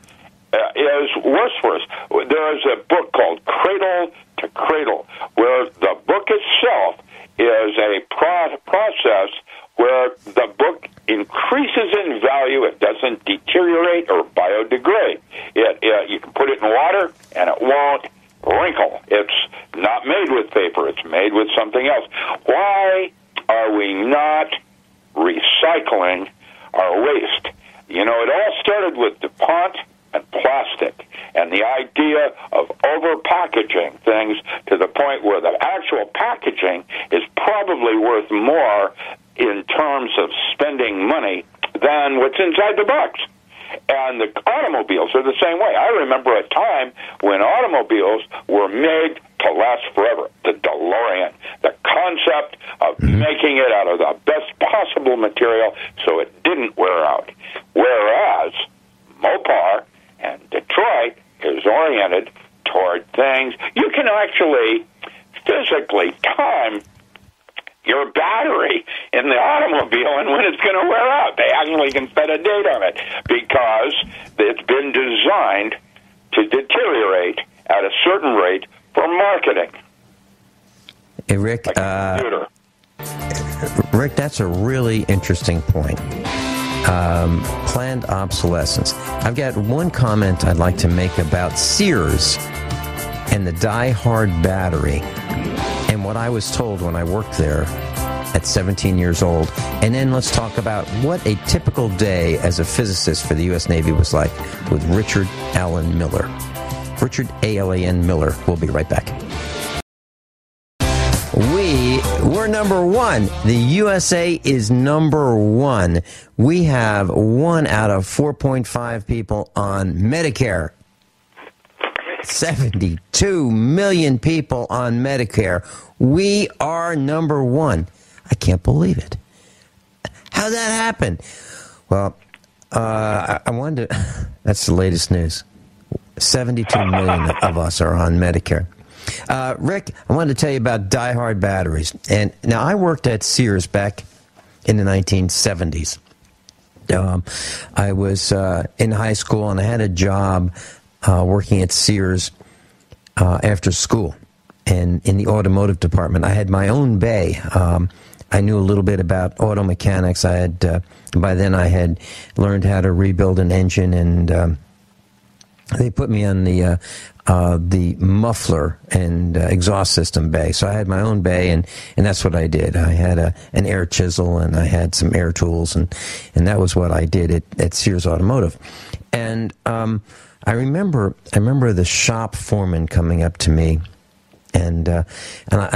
is worse for us. There is a book called Cradle to Cradle, where the book itself is a process where the book increases in value. It doesn't deteriorate or biodegrade. You can put it in water, and it won't wrinkle. It's not made with paper. It's made with something else. Why are we not recycling our waste? It all started with DuPont and plastic and the idea of over-packaging things to the point where the actual packaging is probably worth more in terms of spending money than what's inside the box. And the automobiles are the same way. I remember a time when automobiles were made to last forever. The DeLorean, the concept of making it out of the best possible material so it didn't wear out. Whereas Mopar and Detroit is oriented toward things. You can actually physically time your battery in the automobile and when it's going to wear out. They actually can set a date on it because it's been designed to deteriorate at a certain rate for marketing. Hey, Rick, Rick, that's a really interesting point. Planned obsolescence. I've got one comment I'd like to make about Sears and the Diehard battery and what I was told when I worked there at 17 years old. And then let's talk about what a typical day as a physicist for the U.S. Navy was like with Richard Alan Miller. Richard A.L.A.N. Miller. We'll be right back. We're number one. The USA is number one. We have 1 out of 4.5 people on Medicare. 72 million people on Medicare. We are number one. I can't believe it. How'd that happen? Well, I wanted to... That's the latest news. 72 million of us are on Medicare. Rick, I wanted to tell you about Diehard batteries. And now I worked at Sears back in the 1970s. I was in high school and I had a job working at Sears after school and in the automotive department. I had my own bay. I knew a little bit about auto mechanics. I had by then I had learned how to rebuild an engine, and they put me on the muffler and exhaust system bay. So I had my own bay, and that's what I did. I had an air chisel, and I had some air tools, and that was what I did at Sears Automotive. And I remember the shop foreman coming up to me, and I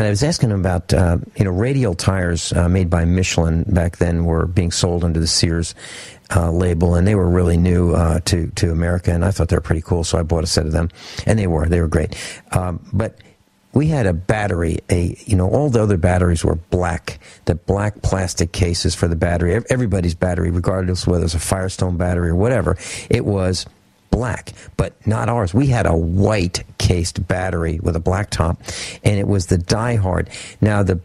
was asking him about radial tires made by Michelin back then were being sold under the Sears label, and they were really new to America, and I thought they were pretty cool, so I bought a set of them, and they were great. But we had a battery, all the other batteries were black, the black plastic cases for the battery. Everybody's battery, regardless of whether it's a Firestone battery or whatever, it was black, but not ours. We had a white cased battery with a black top, and it was the Diehard. Now, the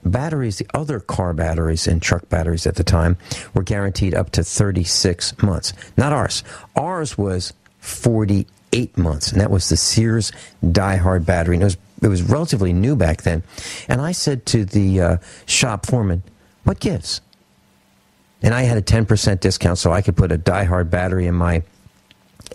batteries, the other car batteries and truck batteries at the time were guaranteed up to 36 months. Not ours. Ours was 48 months, and that was the Sears Diehard battery. And it was relatively new back then. And I said to the shop foreman, what gives? And I had a 10% discount, so I could put a Diehard battery in my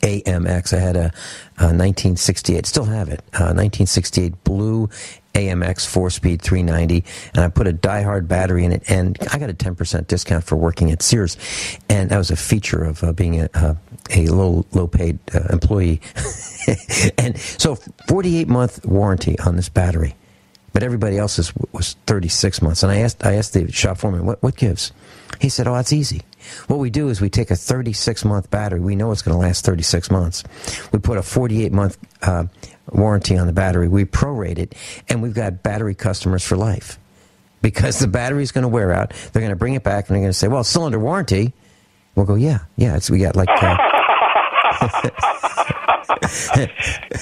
AMX. I had a 1968, still have it, 1968 blue AMX 4-speed 390, and I put a Diehard battery in it, and I got a 10% discount for working at Sears, and that was a feature of being a low-paid employee. And so 48-month warranty on this battery, but everybody else's was 36 months. And I asked the shop foreman, what gives? He said, oh, that's easy. What we do is we take a 36-month battery. We know it's going to last 36 months. We put a 48-month warranty on the battery. We prorate it, and we've got battery customers for life. Because the battery's going to wear out. They're going to bring it back, and they're going to say, well, it's still under warranty. We'll go, yeah, we got like...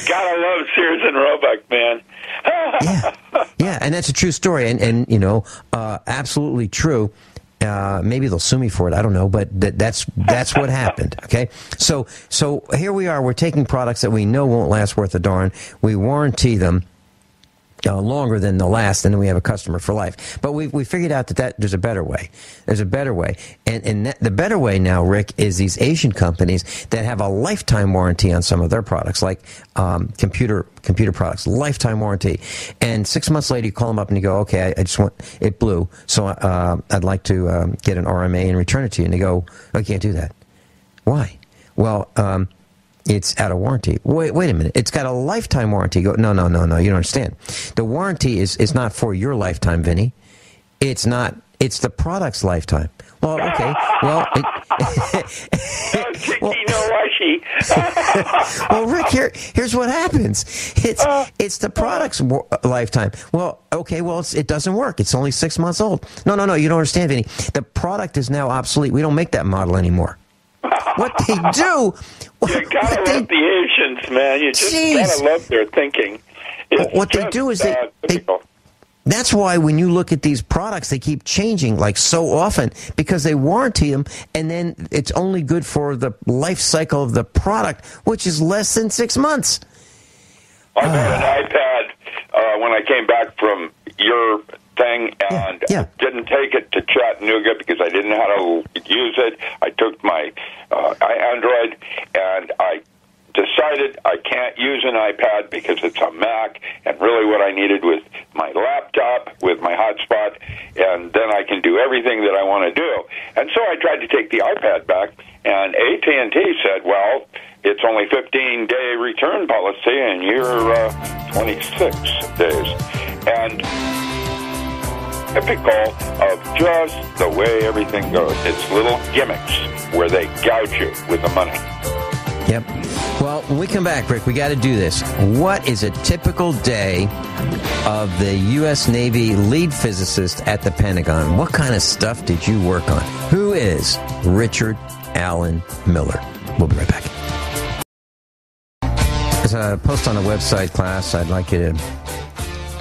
Gotta love Sears and Roebuck, man. yeah, and that's a true story, and absolutely true. Maybe they'll sue me for it. I don't know, but that's what happened. Okay, so here we are. We're taking products that we know won't last worth a darn. We warranty them longer than they'll last, and then we have a customer for life. But we figured out that there's a better way. There's a better way, and the better way now, Rick, is these Asian companies that have a lifetime warranty on some of their products, like computer products, lifetime warranty. And 6 months later, you call them up and you go, okay, I just want it blew, so I'd like to get an RMA and return it to you. And they go, oh, you can't do that. Why? Well, it's out of warranty. Wait a minute. It's got a lifetime warranty. Go, no. You don't understand. The warranty is not for your lifetime, Vinny. It's not. It's the product's lifetime. Well, okay. Well, well, Rick, here's what happens. It's the product's lifetime. Well, okay. Well, it doesn't work. It's only 6 months old. No. You don't understand, Vinny. The product is now obsolete. We don't make that model anymore. What they do... You gotta love the Asians, man. You just gotta love their thinking. What they do is they that's why when you look at these products, they keep changing like so often because they warranty them, and then it's only good for the life cycle of the product, which is less than 6 months. I got an iPad when I came back from your thing, and didn't take it to Chattanooga because I didn't know how to use it. I took my Android, and I decided I can't use an iPad because it's a Mac, and really what I needed was my laptop with my hotspot, and then I can do everything that I want to do. And so I tried to take the iPad back, and AT&T said, well, it's only 15-day return policy, and you're 26 days. And typical of just the way everything goes. It's little gimmicks where they gouge you with the money. Yep. Well, when we come back, Rick, we got to do this. What is a typical day of the U.S. Navy lead physicist at the Pentagon? What kind of stuff did you work on? Who is Richahrd Allen Miller? We'll be right back. There's a post on the website, class. I'd like you to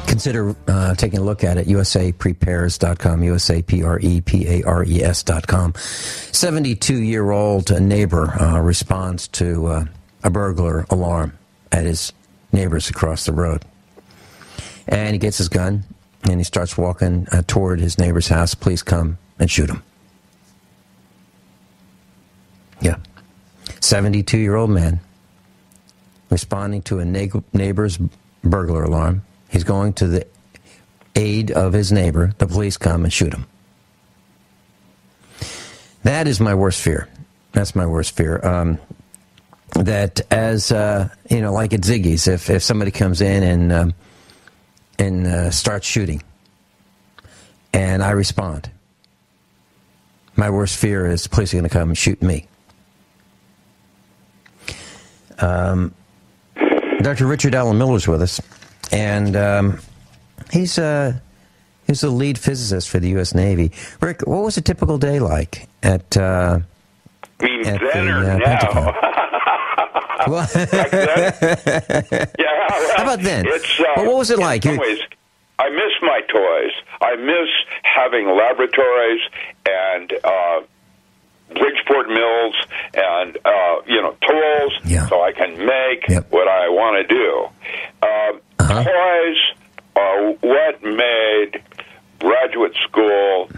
consider taking a look at it, usaprepares.com, usaprepares.com. 72-year-old neighbor responds to a burglar alarm at his neighbors across the road. And he gets his gun, and he starts walking toward his neighbor's house. Please come and shoot him. Yeah. 72-year-old man responding to a neighbor's burglar alarm. He's going to the aid of his neighbor. The police come and shoot him. That is my worst fear. That's my worst fear. that as like at Ziggy's, if somebody comes in and starts shooting, and I respond, my worst fear is the police are going to come and shoot me. Dr. Richard Allen Miller's with us, and he's the lead physicist for the U.S. Navy. Rick, what was a typical day like at then or Pentagon? Well, back then? Yeah, well, how about then? What was it like? In some ways, I miss my toys. I miss having laboratories and Bridgeport mills and tools, so I can make what I want to do. Toys are what made graduate school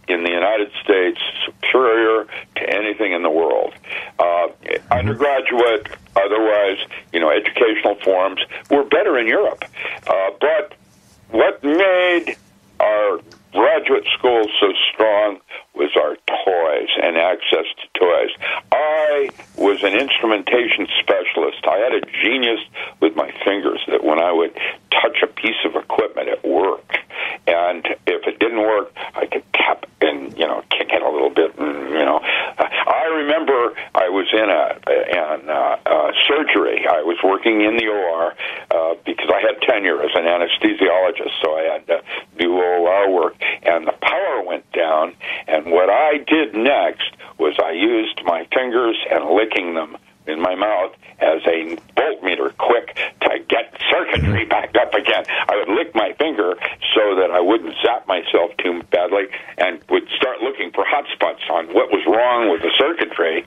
in the United States superior to anything in the world. Undergraduate, otherwise, educational forms were better in Europe. But what made our graduate school so strong was our toys and access to toys. I was an instrumentation specialist. I had a genius with my fingers that when I would touch a piece of equipment, it worked. And if it didn't work, I could tap and, kick it a little bit. I remember I was in surgery. I was working in the OR because I had tenure as an anesthesiologist, so I had to do OR work. And the power went down, and what I did next was I used my fingers and licking them in my mouth as a voltmeter quick to get circuitry back up again. I would lick my finger so that I wouldn't zap myself too badly and would start looking for hot spots on what was wrong with the circuitry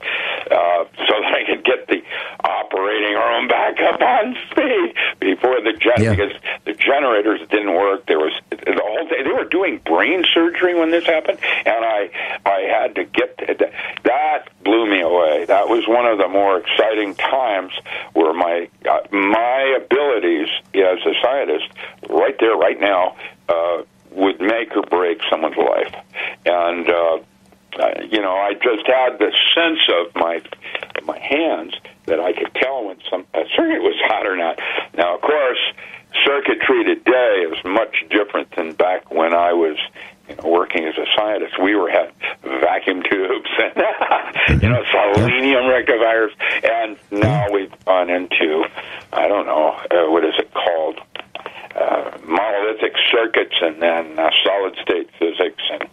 so that I could get the operating room back up on speed before because the generators didn't work. There was the whole day. They were doing brain surgery when this happened, and I had to get that blew me away. That was one of the more exciting times where my abilities as a scientist, right there, right now, would make or break someone's life. And I just had the sense of my hands that I could tell when a circuit was hot or not. Now, of course, circuitry today is much different than back when I was working as a scientist. We had vacuum tubes and selenium rectifiers, and now we've gone into what is it called, monolithic circuits, and then solid state physics, and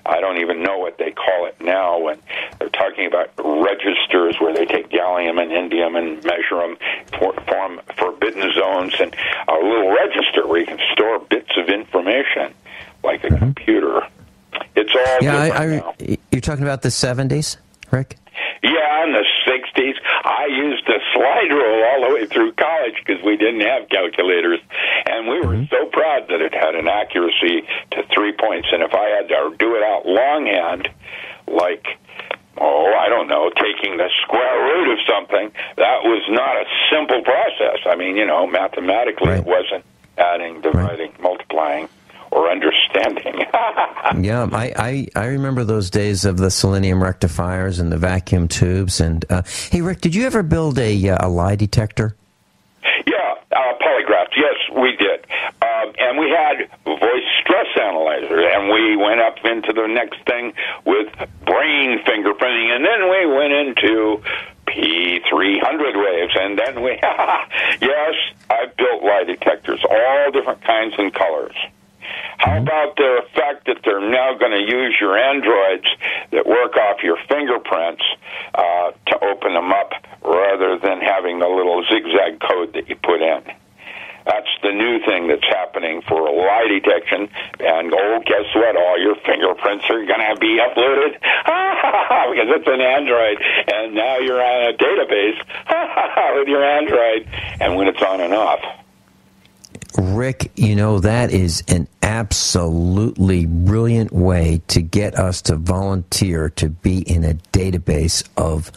I don't even know what they call it now when they're talking about registers where they take gallium and indium and measure them, form forbidden zones, and a little register where you can store bits of information like a computer. It's all different now. You're talking about the 70s, Rick? Yeah, in the 60s. I used a slide rule all the way through college because we didn't have calculators, and we were so proud that it had an accuracy to 3 points. And if I had to do it out longhand, like, taking the square root of something, that was not a simple process. I mean, mathematically it wasn't adding, dividing, multiplying, or understanding. Yeah, I remember those days of the selenium rectifiers and the vacuum tubes. And hey, Rick, did you ever build a lie detector? Yeah, polygraphs. Yes, we did. And we had voice stress analyzer, and we went up into the next thing with brain fingerprinting, and then we went into P300 waves, and then we, yes, I've built lie detectors, all different kinds and colors. How about the fact that they're now going to use your androids that work off your fingerprints to open them up rather than having the little zigzag code that you put in? That's the new thing that's happening for lie detection. And, guess what? All your fingerprints are going to be uploaded because it's an Android. And now you're on a database with your Android. And when it's on and off. Rick, that is an absolutely brilliant way to get us to volunteer to be in a database of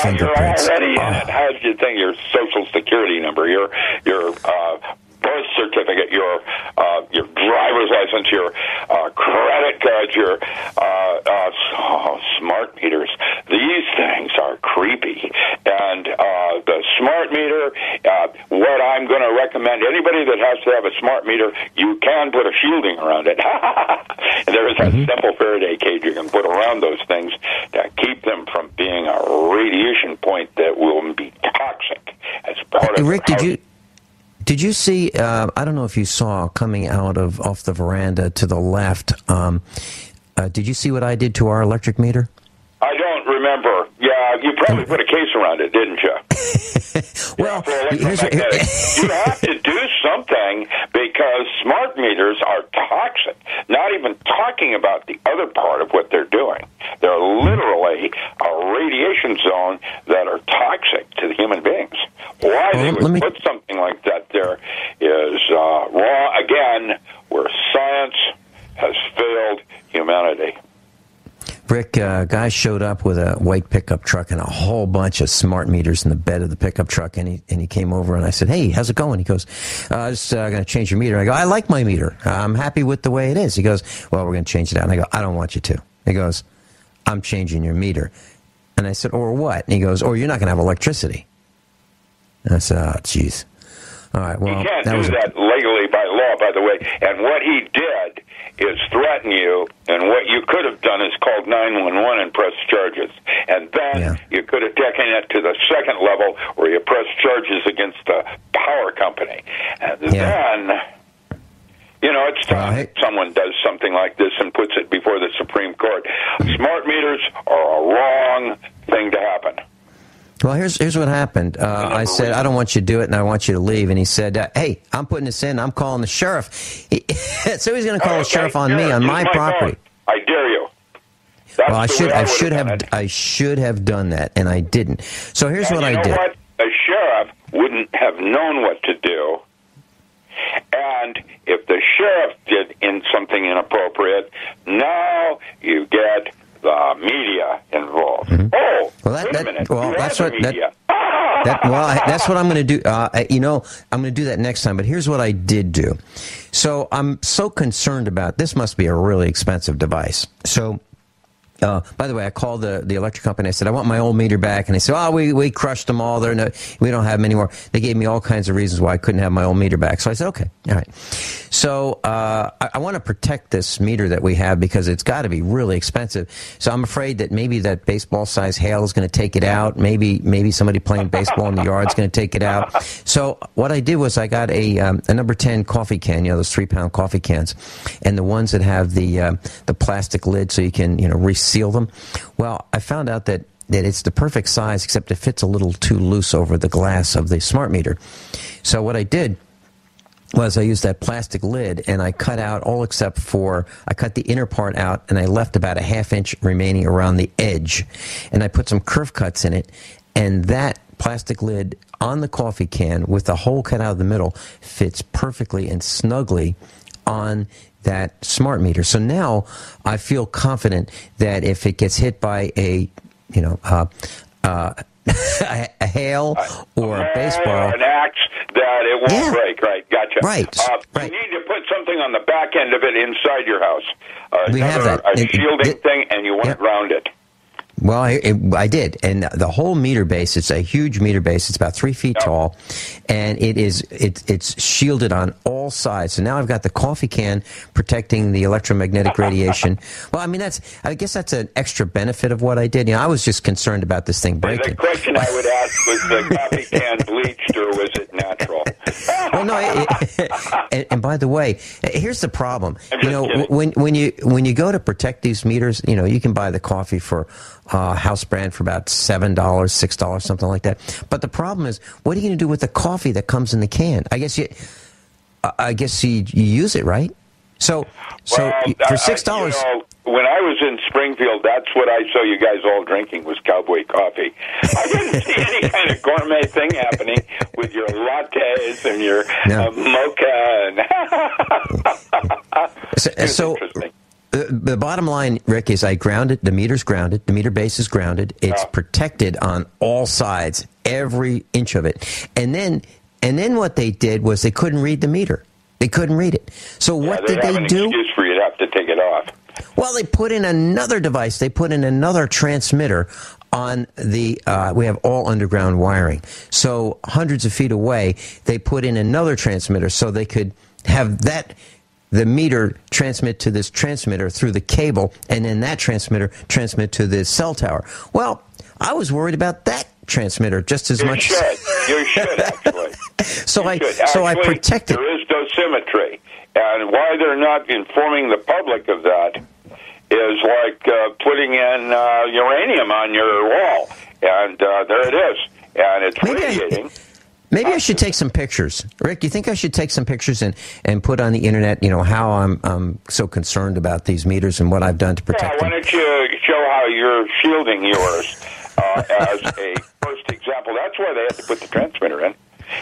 fingerprints. You're already in it. How did you think your social security number, your birth certificate, your driver's license, your credit cards, your smart meters? These things are creepy. And the smart meter, what I'm going to recommend, anybody that has to have a smart meter, you can put a shielding around it. There is a simple Faraday cage you can put around those things to keep them from being a radiation point that will be toxic as part of Rick, did you see, I don't know if you saw coming out off the veranda to the left, did you see what I did to our electric meter? I don't remember. Yeah, you probably put a case around it, didn't you? Well, you have to do something because smart meters are toxic. Not even talking about the other part of what they're doing. They're literally a radiation zone that are toxic to the human beings. Why they would put something like that there is wrong. Again, where science has failed humanity. Rick, guy showed up with a white pickup truck and a whole bunch of smart meters in the bed of the pickup truck, and he came over and I said, "Hey, how's it going?" He goes, "I'm just going to change your meter." I go, "I like my meter. I'm happy with the way it is." He goes, "Well, we're going to change it out." And I go, "I don't want you to." He goes, "I'm changing your meter." And I said, "Or what?" And he goes, "Or you're not going to have electricity." And I said, "Oh, jeez." All right, well, he can't do that legally by law, by the way. And what he did is threaten you, and what you could have done is called 911 and press charges. And then you could have taken it to the second level where you press charges against the power company. And then, it's time someone does something like this and puts it before the Supreme Court. Smart meters are a wrong thing to happen. Well, here's what happened. I said, "I don't want you to do it, and I want you to leave." And he said, "Hey, I'm putting this in. I'm calling the sheriff." So he's going to call the sheriff on me, on my property. I dare you. Well, I should have done that, and I didn't. So here's what I did. What? A sheriff wouldn't have known what to do. And if the sheriff did something inappropriate, now you get the media involved. Mm-hmm. Oh, well, wait a minute. That's what I'm going to do. I'm going to do that next time. But here's what I did do. So I'm so concerned about this. Must be a really expensive device. So. By the way, I called the electric company. I said, "I want my old meter back." And they said, "Oh, we crushed them all. We don't have them anymore." They gave me all kinds of reasons why I couldn't have my old meter back. So I said, "Okay, all right." So I want to protect this meter that we have because it's got to be really expensive. So I'm afraid that maybe that baseball-sized hail is going to take it out. Maybe somebody playing baseball in the yard is going to take it out. So what I did was I got a number 10 coffee can, those 3-pound coffee cans, and the ones that have the plastic lid so you can seal them. Well, I found out that it's the perfect size, except it fits a little too loose over the glass of the smart meter. So what I did was I used that plastic lid and I cut out all except for, I cut the inner part out and I left about a 1/2 inch remaining around the edge. And I put some curve cuts in it, and that plastic lid on the coffee can with the hole cut out of the middle fits perfectly and snugly on that smart meter. So now I feel confident that if it gets hit by a hail or a baseball, an axe, that it won't break. Right, gotcha. Right. You need to put something on the back end of it inside your house. We have that. A shielding thing, and you want it rounded. Well, I did, and the whole meter base, it's a huge meter base. It's about 3 feet tall, and it's shielded on all sides. So now I've got the coffee can protecting the electromagnetic radiation. Well, I guess that's an extra benefit of what I did. I was just concerned about this thing breaking. The question I would ask was the coffee can bleached or was it natural? Well, no. And by the way, here's the problem. When you go to protect these meters, you can buy the coffee for house brand for about $7, $6, something like that. But the problem is, what are you going to do with the coffee that comes in the can? I guess you use it, right? So for $6. When I was in Springfield, that's what I saw you guys all drinking was cowboy coffee. I didn't see any kind of gourmet thing happening with your lattes and your mocha. So the bottom line, Rick, is I grounded. The meter's grounded. The meter base is grounded. It's protected on all sides, every inch of it. And then what they did was they couldn't read the meter. They couldn't read it. So what did they do? Excuse for you to have to take it off. Well, they put in another device. They put in another transmitter on the, we have all underground wiring. So hundreds of feet away, they put in another transmitter so they could have the meter transmit to this transmitter through the cable, and then that transmitter transmit to the cell tower. Well, I was worried about that transmitter just as much. You should, actually. So I protected. There is dosimetry, and why they're not informing the public of that is like putting in uranium on your wall, and there it is, and it's radiating. Maybe I should take some pictures. Rick, do you think I should take some pictures and put on the internet, how I'm so concerned about these meters and what I've done to protect them? Why don't you show how you're shielding yours as a first example? That's why they had to put the transmitter in.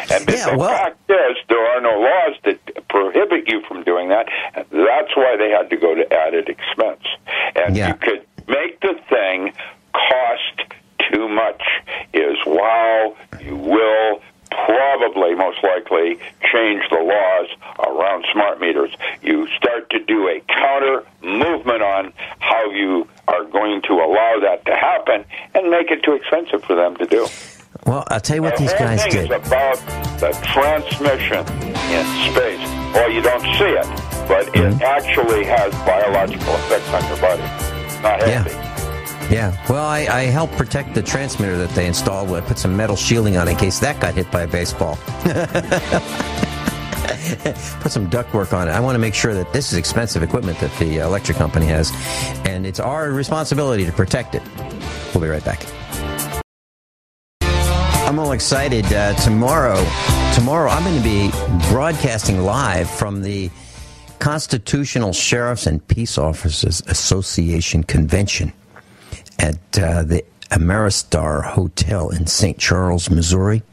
And the fact is, there are no laws that prohibit you from doing that. And that's why they had to go to added expense. And you could make the thing cost too much is while you will probably, most likely, change the laws around smart meters. You start to do a counter movement on how you are going to allow that to happen and make it too expensive for them to do. Well, I'll tell you what these guys did. The whole thing is about the transmission in space. Well, you don't see it, but it actually has biological effects on your body. Not healthy. Yeah, well, I helped protect the transmitter that they installed. I put some metal shielding on in case that got hit by a baseball. Put some ductwork on it. I want to make sure that this is expensive equipment that the electric company has, and it's our responsibility to protect it. We'll be right back. I'm all excited. Tomorrow I'm going to be broadcasting live from the Constitutional Sheriffs and Peace Officers Association Convention at the Ameristar Hotel in St. Charles, Missouri.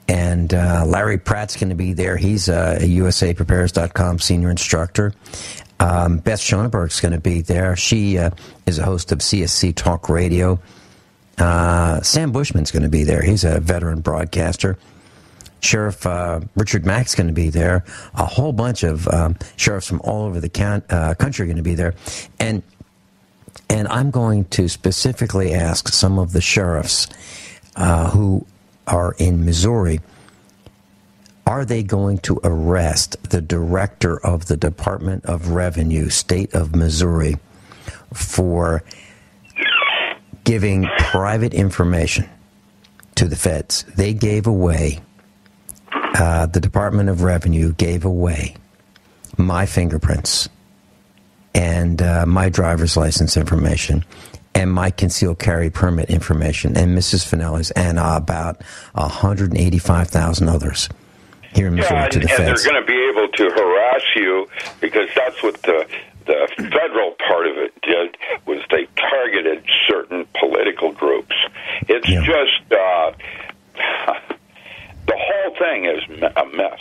And Larry Pratt's going to be there. He's a USAPrepares.com senior instructor. Beth Schoenberg's going to be there. She is a host of CSC Talk Radio. Sam Bushman's going to be there. He's a veteran broadcaster. Sheriff Richard Mack's going to be there. A whole bunch of sheriffs from all over the country are going to be there. And I'm going to specifically ask some of the sheriffs who are in Missouri, are they going to arrest the director of the Department of Revenue, State of Missouri, for giving private information to the feds? They gave away, the Department of Revenue gave away my fingerprints and my driver's license information and my concealed carry permit information and Mrs. Finelli's and about 185,000 others here in Missouri to the feds. And they're going to be able to harass you because that's what the federal part of it did, was they targeted certain political groups. It's just, the whole thing is a mess.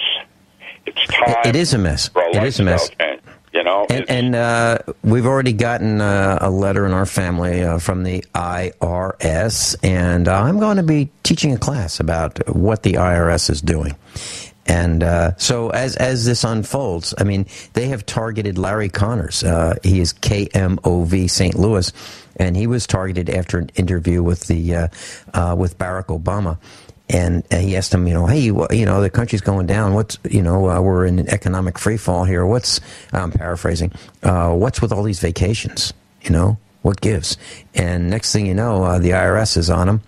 It's time. It is a mess. It is a mess. And we've already gotten a letter in our family from the IRS, and I'm going to be teaching a class about what the IRS is doing. And so as this unfolds, I mean, they have targeted Larry Connors. He is KMOV St. Louis, and he was targeted after an interview with with Barack Obama. And he asked him, hey, the country's going down. What's, we're in an economic free fall here. I'm paraphrasing, what's with all these vacations? What gives? And next thing you know, the IRS is on him.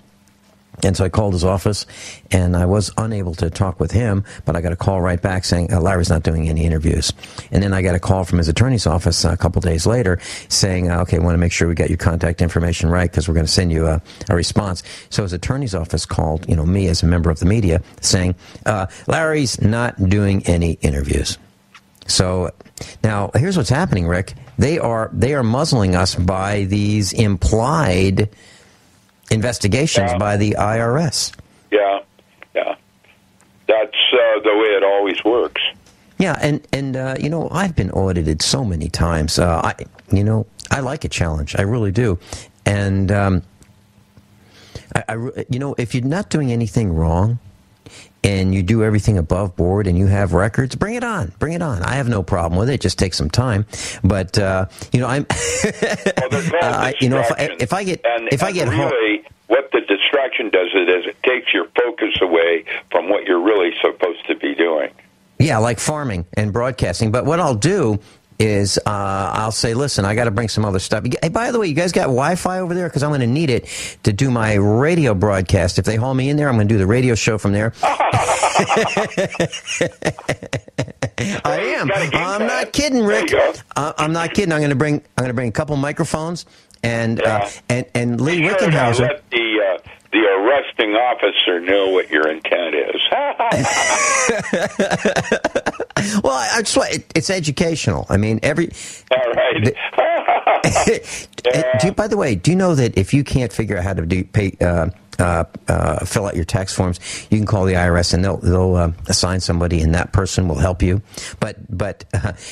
And so I called his office, and I was unable to talk with him, but I got a call right back saying Larry's not doing any interviews. And then I got a call from his attorney's office a couple days later saying, okay, I want to make sure we got your contact information right because we're going to send you a response. So his attorney's office called, me as a member of the media saying, Larry's not doing any interviews. So now here's what's happening, Rick. They are muzzling us by these implied investigations by the IRS. Yeah. That's the way it always works. Yeah, and I've been audited so many times. I like a challenge. I really do. And if you're not doing anything wrong and you do everything above board and you have records, bring it on. I have no problem with it. It just takes some time. But I'm if I get home. distraction does it is it takes your focus away from what you're really supposed to be doing. Yeah, like farming and broadcasting. But what I'll do is I'll say, listen, I got to bring some other stuff. Hey, by the way, you guys got Wi-Fi over there? Because I'm going to need it to do my radio broadcast. If they haul me in there, I'm going to do the radio show from there. I am. I'm not kidding, Rick. I'm not kidding. I'm going to bring a couple microphones and Lee Rickenhauser. Let the arresting officer know what your intent is. Well, I just, it's educational. I mean, All right. By the way, do you know that if you can't figure out how to fill out your tax forms, you can call the IRS and they'll assign somebody, and that person will help you. But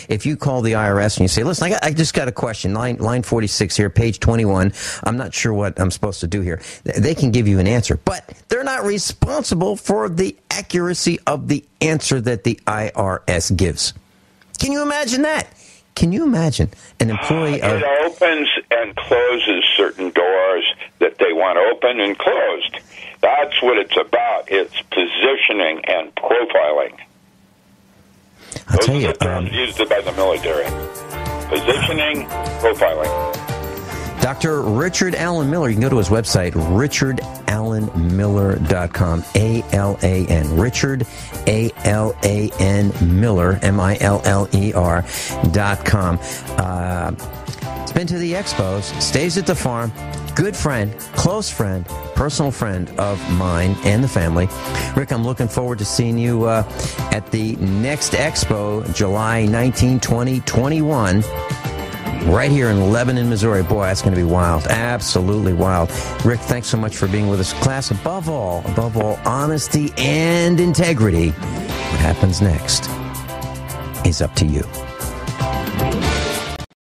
if you call the IRS and you say, listen, I just got a question, line 46 here, page 21, I'm not sure what I'm supposed to do here. They can give you an answer, but they're not responsible for the accuracy of the answer that the IRS gives. Can you imagine that? Can you imagine an employee of... It opens and closes certain doors that they want open and closed. That's what it's about. It's positioning and profiling. I'll tell you... Those are the terms used by the military. Positioning, profiling. Dr. Ricahrd Alan Miller, you can go to his website, richardalanmiller.com, A-L-A-N, Ricahrd, A-L-A-N, Miller, M-I-L-L-E-R.com. He's been to the expos, stays at the farm, good friend, close friend, personal friend of mine and the family. Rick, I'm looking forward to seeing you at the next expo, July 19, 20, 21. Right here in Lebanon, Missouri. Boy, that's going to be wild. Absolutely wild. Rick, thanks so much for being with us. Class, above all, honesty and integrity. What happens next is up to you.